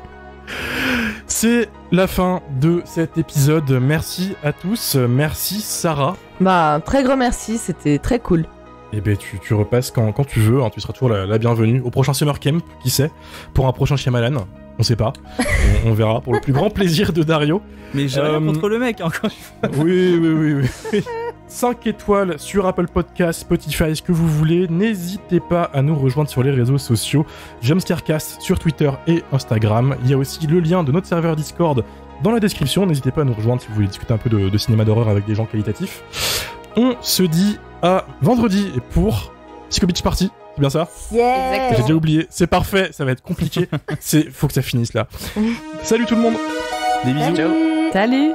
C'est la fin de cet épisode. Merci à tous. Merci Sarah. Bah, un très grand merci, c'était très cool. Et ben tu repasses quand tu veux, hein. Tu seras toujours la bienvenue. Au prochain Summer Camp, qui sait. Pour un prochain Shyamalan, on sait pas. on verra, pour le plus grand plaisir de Dario. Mais j'ai rien contre le mec, encore une fois. Oui. 5 étoiles sur Apple Podcast, Spotify, ce que vous voulez. N'hésitez pas à nous rejoindre sur les réseaux sociaux. Jumpscarecast sur Twitter et Instagram. Il y a aussi le lien de notre serveur Discord dans la description. N'hésitez pas à nous rejoindre si vous voulez discuter un peu de cinéma d'horreur avec des gens qualitatifs. On se dit à vendredi pour Psycho Beach Party. C'est bien ça? Yeah. J'ai déjà oublié. C'est parfait, ça va être compliqué. Faut que ça finisse là. Salut tout le monde. Des bisous. Salut.